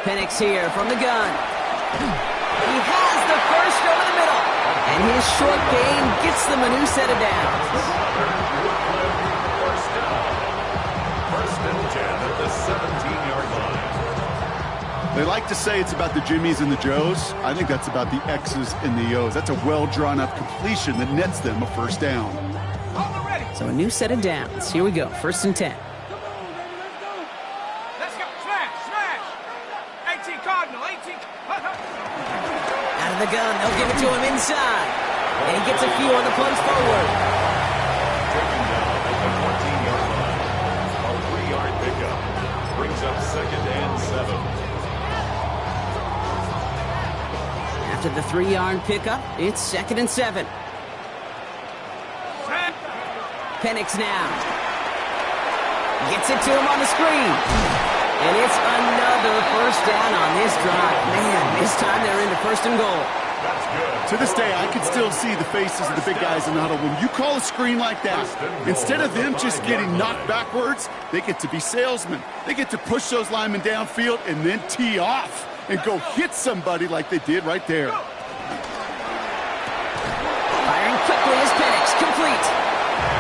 Penix here from the gun. He has the first over the middle. And his short gain gets them a new set of downs. First and 10 at the 17-yard line. They like to say it's about the Jimmies and the Joes. I think that's about the X's and the O's. That's a well-drawn-up completion that nets them a first down. So a new set of downs. Here we go. 1st and 10. Let's go. Smash. 18 Cardinal. 18. Out of the gun. They'll give it to him inside. And he gets a few on the plunge forward. Taken down at the 14-yard line. A 3-yard pickup brings up 2nd and 7. After the 3-yard pickup, it's 2nd and 7. Penix now. Gets it to him on the screen. And it's another first down on this drive. Man, this time they're into 1st and goal. To this day, I can still see the faces of the big guys in the huddle. When you call a screen like that, instead of them just getting knocked backwards, they get to be salesmen. They get to push those linemen downfield and then tee off and go hit somebody like they did right there. Firing quickly is Penix, complete.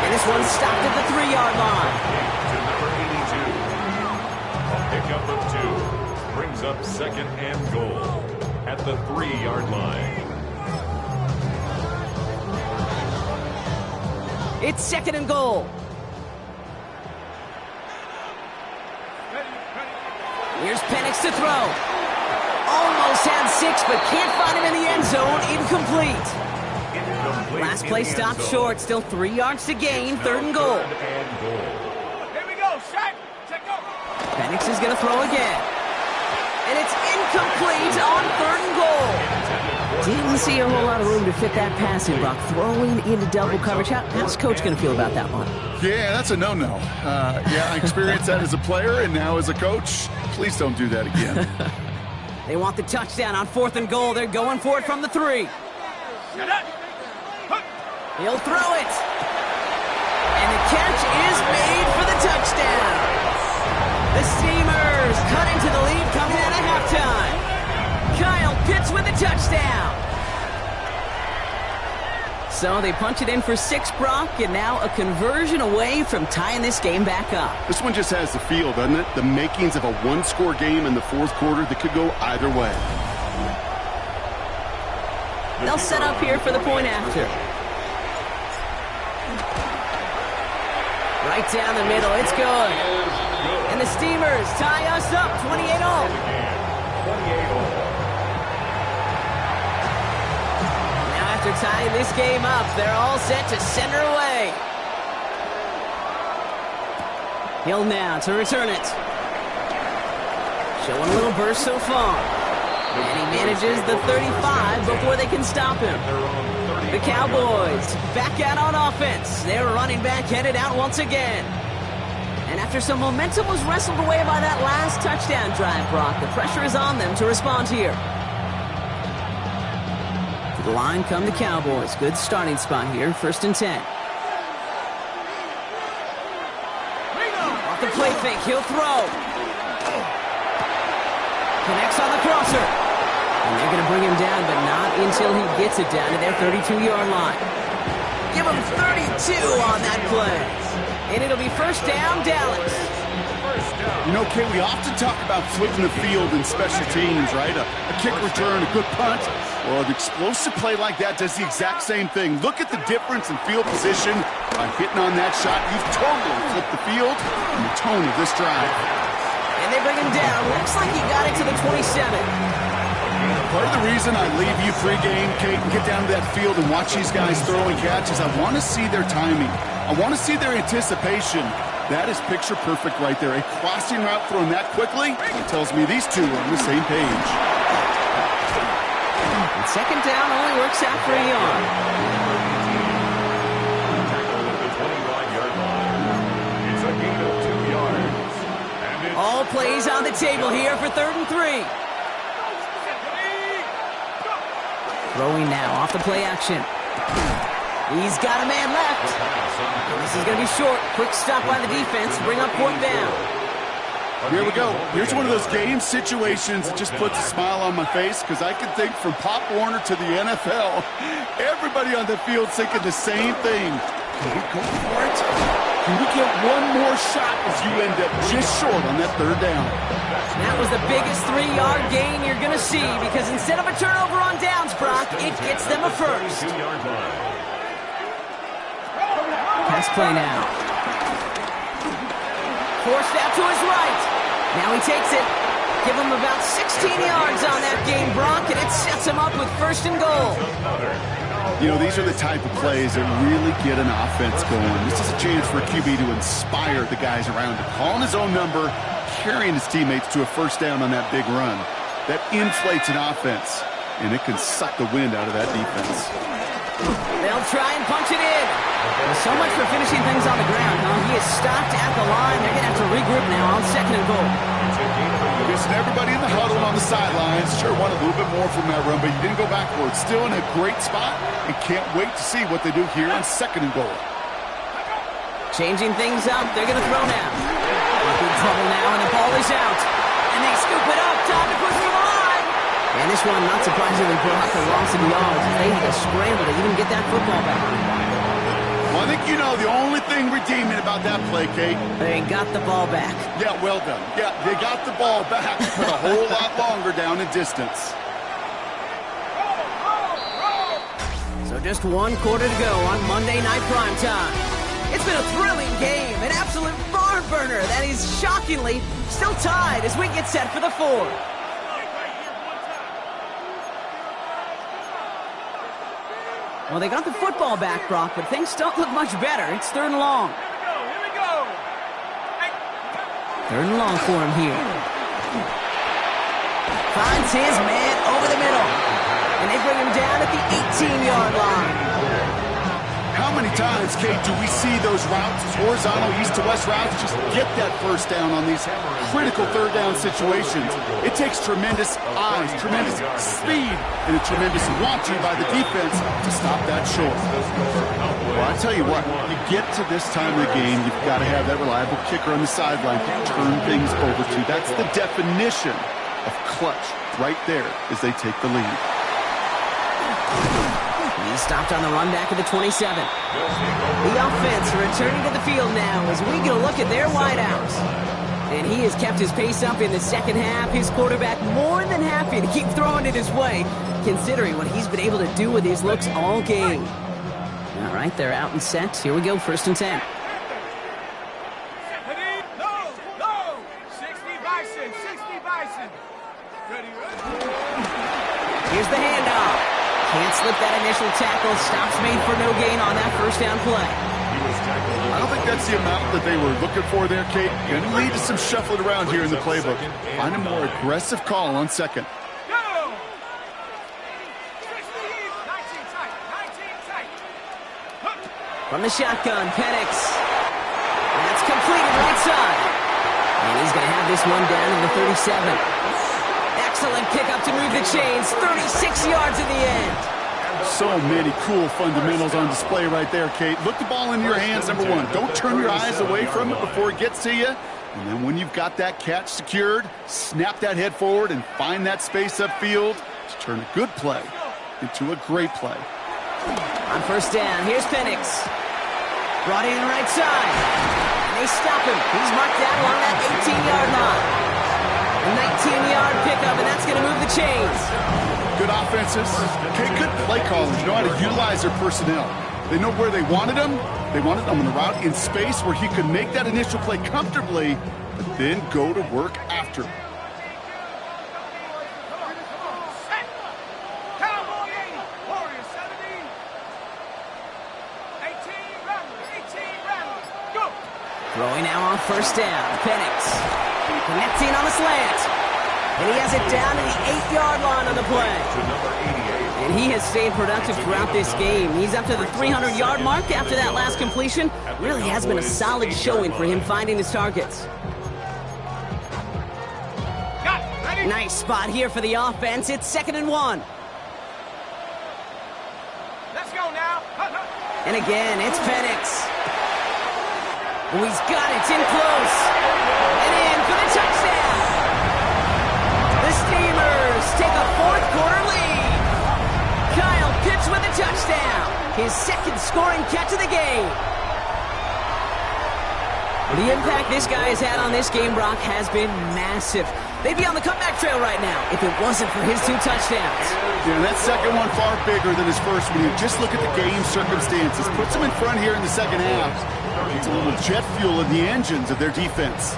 And this one stopped at the 3-yard line. To number 82. A pickup of 2 brings up 2nd and goal at the 3-yard line. It's 2nd and goal. Here's Penix to throw. Almost had 6, but can't find him in the end zone. Incomplete. Last play stopped short. Still 3 yards to gain. 3rd and goal. Here we go, Shaq. Check go. Penix is going to throw again. And it's incomplete on 3rd and goal. Didn't see a whole lot of room to fit that passing block. Throwing into double coverage. How's Coach going to feel about that one? Yeah, that's a no-no. Yeah, I experienced that as a player and now as a coach. Please don't do that again. They want the touchdown on 4th and goal. They're going for it from the 3. He'll throw it. And the catch is made for the touchdown. The Steamers cut into the lead coming out of halftime. Kyle Pitts with a touchdown. So they punch it in for 6, Brock, and now a conversion away from tying this game back up. This one just has the feel, doesn't it? The makings of a one-score game in the 4th quarter that could go either way. They'll set up here for the point after. Right down the middle, it's good. And the Steamers tie us up 28-all. Now after tying this game up, they're all set to send her away. Hill now to return it. Showing a little burst so far. And he manages the 35 before they can stop him. The Cowboys back out on offense. Their running back headed out once again. And after some momentum was wrestled away by that last touchdown drive, Brock, the pressure is on them to respond here. To the line come the Cowboys. Good starting spot here, 1st and 10. Off the play fake, he'll throw. Connects on the crosser. And they're going to bring him down, but not until he gets it down to their 32-yard line. Give him 32 on that play. And it'll be 1st down, Dallas. You know, Kate, we often talk about flipping the field in special teams, right? A kick return, a good punt. Well, an explosive play like that does the exact same thing. Look at the difference in field position by hitting on that shot. You've totally flipped the field and the tone of this drive. And they bring him down. Looks like he got it to the 27. Part of the reason I leave you pregame, Kate, and get down to that field and watch these guys throw and catch is I want to see their timing. I want to see their anticipation. That is picture perfect right there. A crossing route thrown that quickly tells me these two are on the same page. And 2nd down only works out for a yard. It's a gain of 2 yards. All plays on the table here for 3rd and 3. Throwing now off the play action. He's got a man left. And this is going to be short. Quick stop by the defense. Bring up 4th down. Here we go. Here's one of those game situations that just puts a smile on my face because I can think from Pop Warner to the NFL, everybody on the field thinking the same thing. Can we go for it? Can we get one more shot as you end up just short on that 3rd down? That was the biggest 3-yard gain you're going to see because instead of a turnover on downs, Brock, it gets them a 1st. Pass play now. Forced out to his right. Now he takes it. Give him about 16 yards on that game, Brock, and it sets him up with 1st and goal. You know, these are the type of plays that really get an offense going. This is a chance for a QB to inspire the guys around him. Calling his own number, carrying his teammates to a 1st down on that big run. That inflates an offense, and it can suck the wind out of that defense. They'll try and punch it in. Well, so much for finishing things on the ground, huh? He is stopped at the line. They're going to have to regroup now on 2nd and goal. It's a gain of Missing everybody in the huddle and on the sidelines. Sure, wanted a little bit more from that run, but you didn't go backwards. Still in a great spot, and can't wait to see what they do here on 2nd and goal. Changing things up. They're going to throw now. In trouble now, and the ball is out. And they scoop it up. Time to push for the line. And this one, not surprisingly, brought a loss of yards. They had to scramble to even get that football back. Well, I think you know the only thing redeeming about that play, Kate. They got the ball back. Yeah, well done. Yeah, they got the ball back, but a whole lot longer down in distance. So just 1 quarter to go on Monday Night Primetime. It's been a thrilling game, an absolute barn burner that is shockingly still tied as we get set for the 4th. Well, they got the football back, Brock, but things don't look much better. It's 3rd and long. Here we go. 3rd and long for him here. Finds his man over the middle. And they bring him down at the 18-yard line. How many times, Kate, do we see those routes, horizontal east-to-west routes, just get that first down on these critical 3rd down situations? It takes tremendous eyes, tremendous speed, and a tremendous want-to by the defense to stop that short. Well, I tell you what, you get to this time of the game, you've got to have that reliable kicker on the sideline to turn things over to. That's the definition of clutch right there as they take the lead. He's stopped on the run back of the 27. The offense returning to the field now as we get a look at their wideouts. And he has kept his pace up in the 2nd half. His quarterback more than happy to keep throwing it his way, considering what he's been able to do with his looks all game. All right, they're out and set. Here we go, 1st and 10. No. 60 Bison. 60 Bison. Here's the handoff. Can't slip that initial tackle. Stops made for no gain on that 1st down play. I don't think that's the amount that they were looking for there, Kate. Going to lead to some shuffling around here in the playbook. Find a more aggressive call on 2nd. Go! 60, 19 tight. 19 tight. From the shotgun, Penix. That's completed right side. And he's going to have this one down to the 37. Excellent kick up to move the chains. 36 yards in the end. So many cool fundamentals on display right there, Kate. Look the ball in your hands, number 1. Don't turn your eyes away from it before it gets to you. And then when you've got that catch secured, snap that head forward and find that space upfield to turn a good play into a great play. On 1st down, here's Penix. Brought in right side. And they stop him. He's marked down along that 18-yard line. A 19-yard pickup, and that's going to move the chains. Good offenses. Okay, good play callers. Know how to utilize their personnel. They know where they wanted them. They wanted them on the route in space where he could make that initial play comfortably, but then go to work after. Cowboy 80. Warrior 70. 18 Rattlers. Go! Throwing now on 1st down. Penix. Connecting on the slant. And he has it down to the 8-yard line on the play. And he has stayed productive throughout this game. He's up to the 300-yard mark after that last completion. Really has been a solid showing for him finding his targets. Nice spot here for the offense. It's 2nd and 1. Let's go now. And again, it's Penix. Oh, he's got it. It's in close. And in for the touchdown. The Steamers take a 4th quarter lead. Kyle Pitts with a touchdown. His 2nd scoring catch of the game. The impact this guy has had on this game, Brock, has been massive. They'd be on the comeback trail right now if it wasn't for his 2 touchdowns. Yeah, that 2nd one far bigger than his 1st one. You just look at the game circumstances. Puts him in front here in the 2nd half. It's a little jet fuel in the engines of their defense.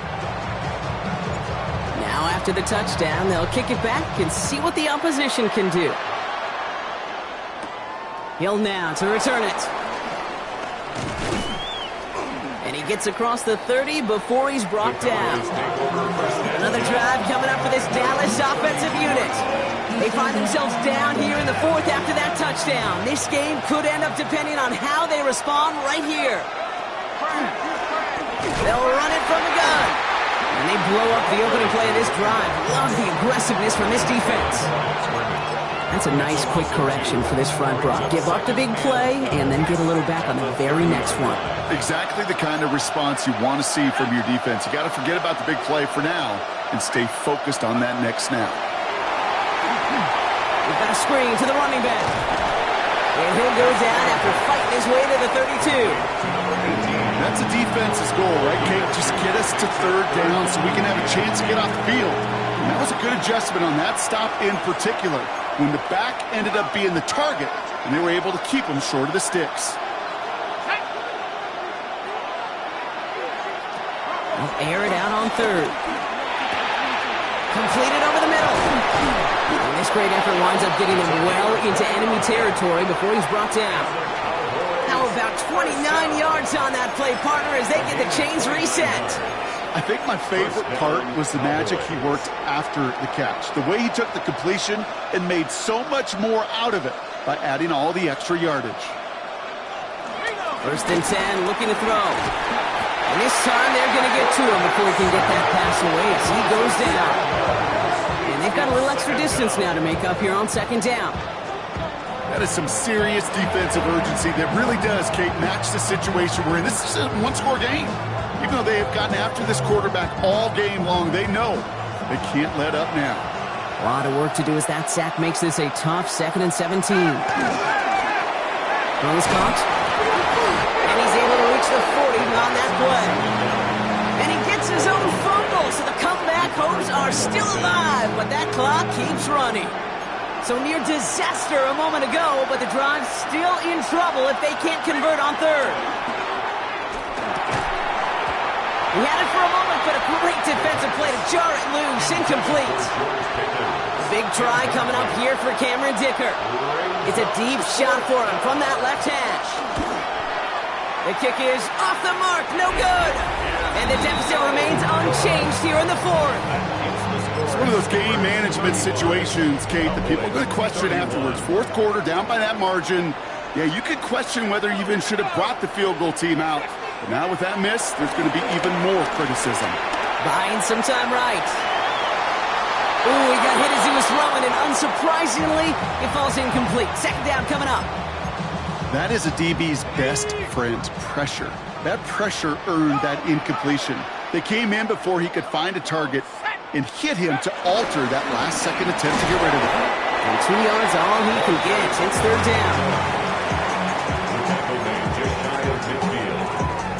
Now after the touchdown, they'll kick it back and see what the opposition can do. Hill now to return it. And he gets across the 30 before he's brought down. Another drive coming up for this Dallas offensive unit. They find themselves down here in the 4th after that touchdown. This game could end up depending on how they respond right here. They'll run it from the gun. And they blow up the opening play of this drive. Love the aggressiveness from this defense. That's a nice quick correction for this front, Brock. Give up the big play and then get a little back on the very next one. Exactly the kind of response you want to see from your defense. You got to forget about the big play for now and stay focused on that next snap. We've got a screen to the running back. And he'll go down after fighting his way to the 32. That's a defense's goal, right, Kate? Just get us to third down so we can have a chance to get off the field. And that was a good adjustment on that stop in particular, when the back ended up being the target, and they were able to keep him short of the sticks. They'll air it out on third. Completed over the middle. And this great effort winds up getting him well into enemy territory before he's brought down. How about 29 yards on that play, partner, as they get the chains reset? I think my favorite part was the magic he worked after the catch. The way he took the completion and made so much more out of it by adding all the extra yardage. 1st and 10, looking to throw. And this time they're going to get to him before he can get that pass away as he goes down. And they've got a little extra distance now to make up here on 2nd down. That is some serious defensive urgency that really does, Kate, match the situation we're in. This is a one-score game. Even though they have gotten after this quarterback all game long, they know they can't let up now. A lot of work to do as that sack makes this a tough 2nd and 17. Throws caught. And he's able to reach the 40 on that play. And he gets his own fumble, so the comeback hopes are still alive, but that clock keeps running. So near disaster a moment ago, but the drive's still in trouble if they can't convert on third. He had it for a moment, but a great defensive play to jar it loose. Incomplete. Big try coming up here for Cameron Dicker. It's a deep shot for him from that left hash. The kick is off the mark, no good. And the deficit remains unchanged here in the 4th. It's one of those game management situations, Kate, that people are going to question afterwards. 4th quarter, down by that margin. Yeah, you could question whether you even should have brought the field goal team out. But now with that miss, there's going to be even more criticism. Buying some time right. Ooh, he got hit as he was throwing, and unsurprisingly, it falls incomplete. 2nd down coming up. That is a DB's best friend, pressure. That pressure earned that incompletion. They came in before he could find a target and hit him to alter that last-second attempt to get rid of it. And 2 yards all he can get. It's 3rd down.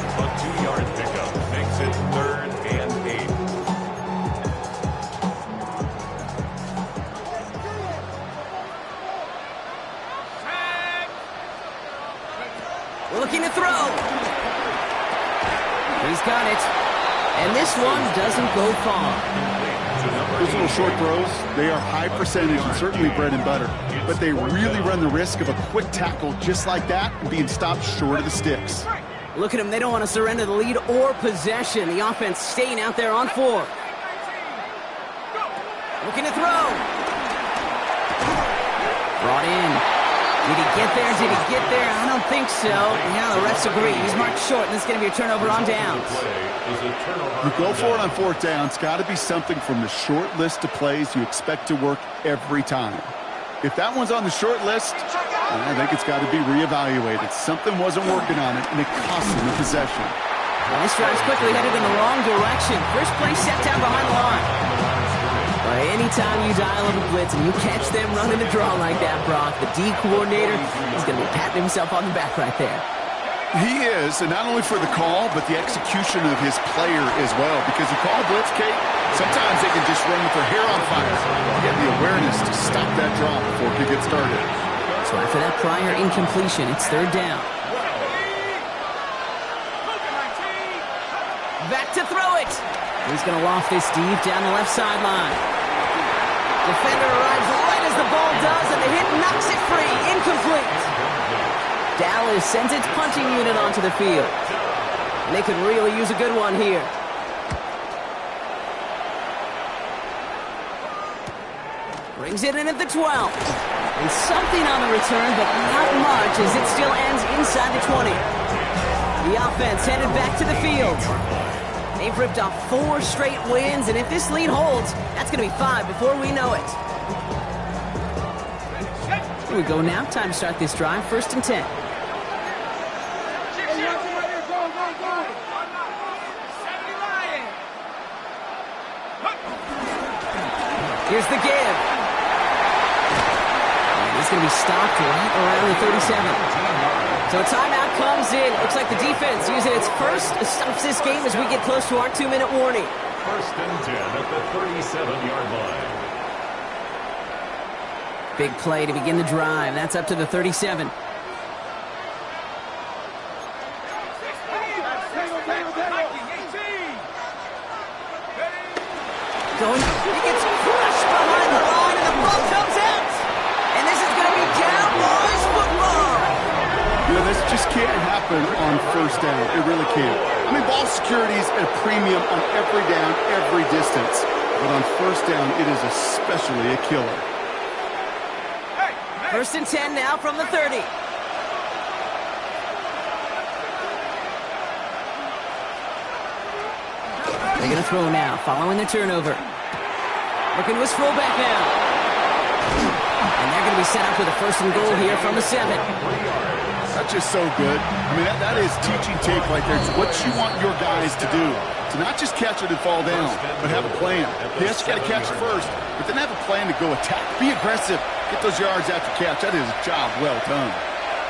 A 2-yard pickup makes it 3rd and 8. Looking to throw. He's got it. And this one doesn't go far. Those little short throws, they are high percentage and certainly bread and butter. But they really run the risk of a quick tackle just like that and being stopped short of the sticks. Look at them. They don't want to surrender the lead or possession. The offense staying out there on 4th. Looking to throw. Brought in. Did he get there? Did he get there? I don't think so. Now the refs agree. He's marked short, and this is going to be a turnover on downs. You go for it on 4th down. It's got to be something from the short list of plays you expect to work every time. If that one's on the short list, I think it's got to be reevaluated. Something wasn't working on it, and it cost him the possession. Well, this drive's quickly headed in the wrong direction. First play set down behind the line. Anytime you dial up a blitz and you catch them running a draw like that, Brock, the D coordinator is going to be patting himself on the back right there. He is, and not only for the call, but the execution of his player as well. Because you call a blitz, Kate, sometimes they can just run with their hair on fire. Get the awareness to stop that draw before it gets started. So after that prior incompletion, it's 3rd down. Back to throw it. He's going to loft this deep down the left sideline. Defender arrives right as the ball does, and the hit knocks it free. Incomplete. Dallas sends its punching unit onto the field. And they could really use a good one here. Brings it in at the 12. And something on the return, but not much, as it still ends inside the 20. The offense headed back to the field. They've ripped off 4 straight wins, and if this lead holds, that's going to be 5 before we know it. Here we go now. Time to start this drive. 1st and 10. Here's the give. And he's going to be stopped right around the 37. So a timeout comes in. Looks like the defense using its first stops this game as we get close to our 2-minute warning. 1st and 10 at the 37-yard line. Big play to begin the drive. That's up to the 37. Going, he gets crushed behind the line, and the ball comes out. And this is going to be Cowboys football. You know, this just can't happen on 1st down. It really can't. I mean, ball security is at a premium on every down, every distance. But on 1st down, it is especially a killer. 1st and 10 now from the 30. They're going to throw now, following the turnover. Looking to his fullback now. And they're going to be set up with a 1st and goal here from the 7. That's just so good. I mean, that is teaching tape right there. It's what you want your guys to do. To not just catch it and fall down, but have a plan. Yes, you got to catch it first, but then have a plan to go attack. Be aggressive. Get those yards after catch. That is a job well done.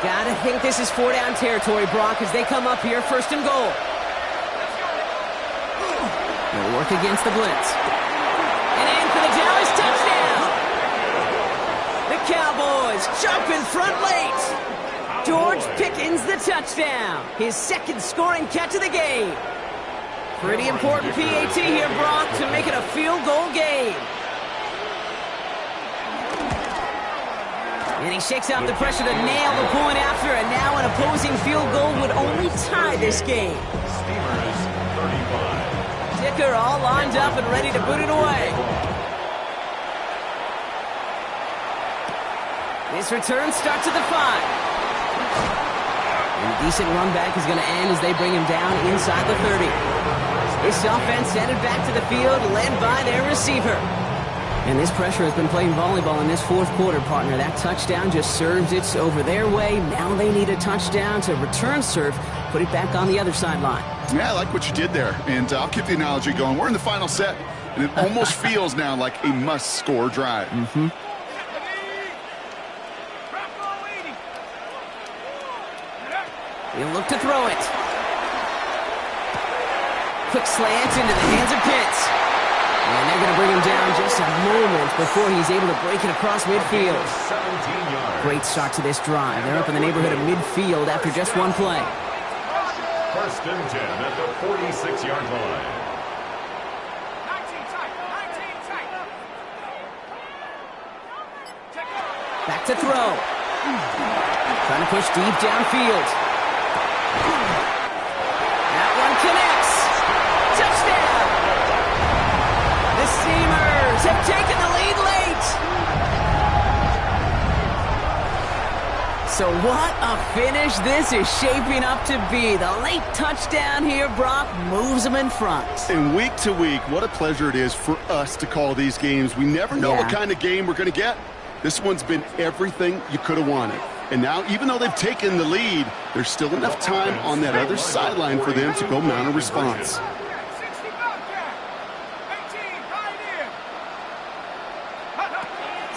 Gotta think this is 4-down territory, Brock, as they come up here, 1st and goal. They'll work against the blitz. And in for the Dallas touchdown. The Cowboys jump in front late. George Pickens the touchdown. His 2nd scoring catch of the game. Pretty important PAT here, Brock, to make it a field goal game. And he shakes out the pressure to nail the point after, and now an opposing field goal would only tie this game. Steelers 35. Dicker all lined up and ready to boot it away. This return starts at the 5. And a decent run back is going to end as they bring him down inside the 30. This offense headed back to the field, led by their receiver. And this pressure has been playing volleyball in this 4th quarter, partner. That touchdown just serves it over their way. Now they need a touchdown to return serve, put it back on the other sideline. Yeah, I like what you did there. And I'll keep the analogy going. We're in the final set, and it almost feels now like a must-score drive. Mm-hmm. He'll look to throw it. Quick slant into the hands of Pitts. And they're going to bring him down just a moment before he's able to break it across midfield. 17 yards. Great start to this drive. They're up in the neighborhood of midfield after just one play. 1st and 10 at the 46-yard line. 19 tight. Back to throw. Trying to push deep downfield. That one connects. Touchdown. The Steamers have taken the lead late. So what a finish this is shaping up to be. The late touchdown here, Brock, moves them in front. And week to week, what a pleasure it is for us to call these games. We never know what kind of game we're going to get. This one's been everything you could have wanted. And now, even though they've taken the lead, there's still enough time on that other sideline for them to go mount a response.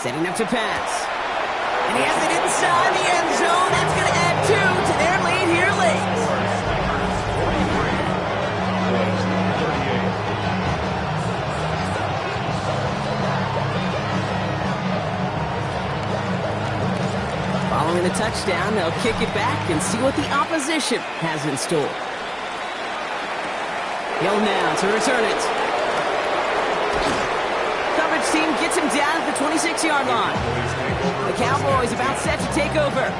Setting up to pass. And he has it inside the end zone. That's going to add 2 to their lead here late. Following the touchdown, they'll kick it back and see what the opposition has in store. Hill now to return it. Coverage team gets him down at the 26-yard line. The Cowboys about set to take over.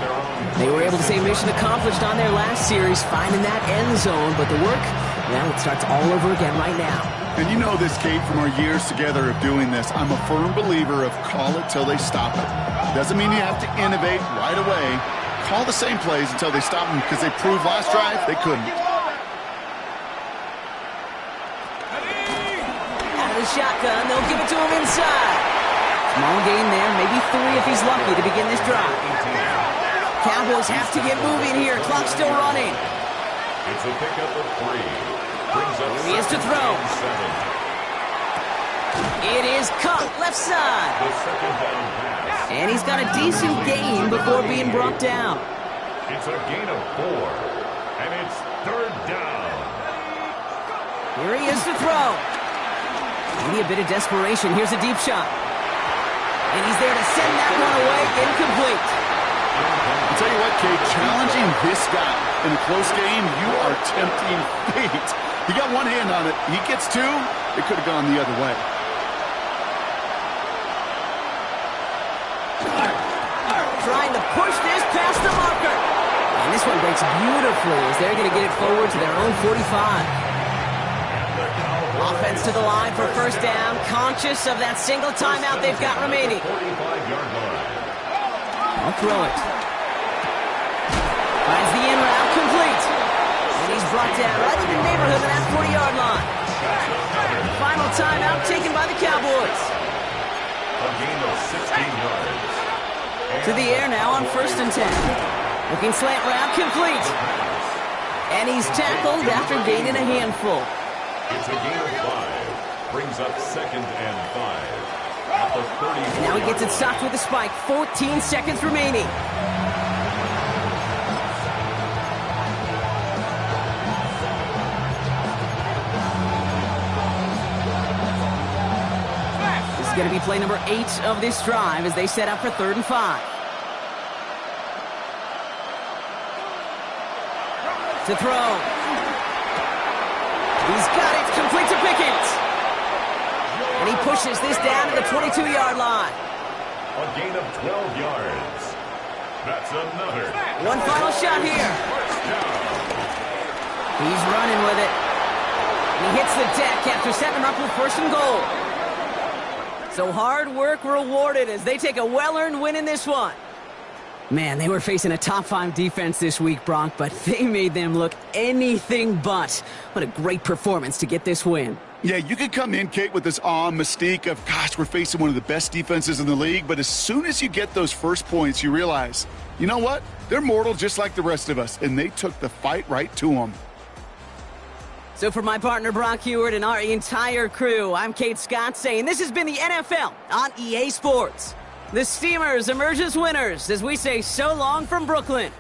They were able to say mission accomplished on their last series, finding that end zone, but the work, well, it starts all over again right now. And you know this, Kate, from our years together of doing this. I'm a firm believer of call it till they stop it. Doesn't mean you have to innovate right away. Call the same plays until they stop them, because they proved last drive they couldn't. the shotgun. They'll give it to him inside. Small gain there, maybe 3 if he's lucky to begin this drive. Cowboys have to get moving here. Clock's still running. It's a pickup of 3. Brings up Here he is to throw. 7. It is caught left side. The second down pass. And he's got a decent gain before being brought down. It's a gain of 4. And it's 3rd down. Here he is to throw. Maybe a bit of desperation. Here's a deep shot. And he's there to send that one away. Incomplete. I'll tell you what, Kate, challenging this guy in a close game, you are tempting fate. He got one hand on it. He gets 2. It could have gone the other way. Trying to push this past the marker. And this one breaks beautifully as they're going to get it forward to their own 45. Offense to the line for first down, conscious of that single timeout they've got remaining. 45-yard line. I'll throw it. Finds the in route complete. And he's brought down right in the neighborhood of that 40-yard line. Final timeout taken by the Cowboys. A gain of 16 yards. To the air now on 1st and 10. Looking slant route complete. And he's tackled after gaining a handful. It's a gain of 5. Brings up 2nd and 5. At the 34. Now he gets it stopped with a spike. 14 seconds remaining. This is going to be play number 8 of this drive as they set up for 3rd and 5. To throw. He's got it. Complete to Pickens. And he pushes this down to the 22-yard line. A gain of 12 yards. That's another. One final shot here. First down. He's running with it. And he hits the deck after setting him up with 1st and goal. So hard work rewarded as they take a well-earned win in this one. Man, they were facing a top-5 defense this week, Bronk, but they made them look anything but. What a great performance to get this win. Yeah, you could come in, Kate, with this awe and mystique of, gosh, we're facing one of the best defenses in the league, but as soon as you get those first points, you realize, you know what? They're mortal just like the rest of us, and they took the fight right to them. So for my partner, Brock Heward, and our entire crew, I'm Kate Scott saying this has been the NFL on EA Sports. The Steamers emerge as winners as we say so long from Brooklyn.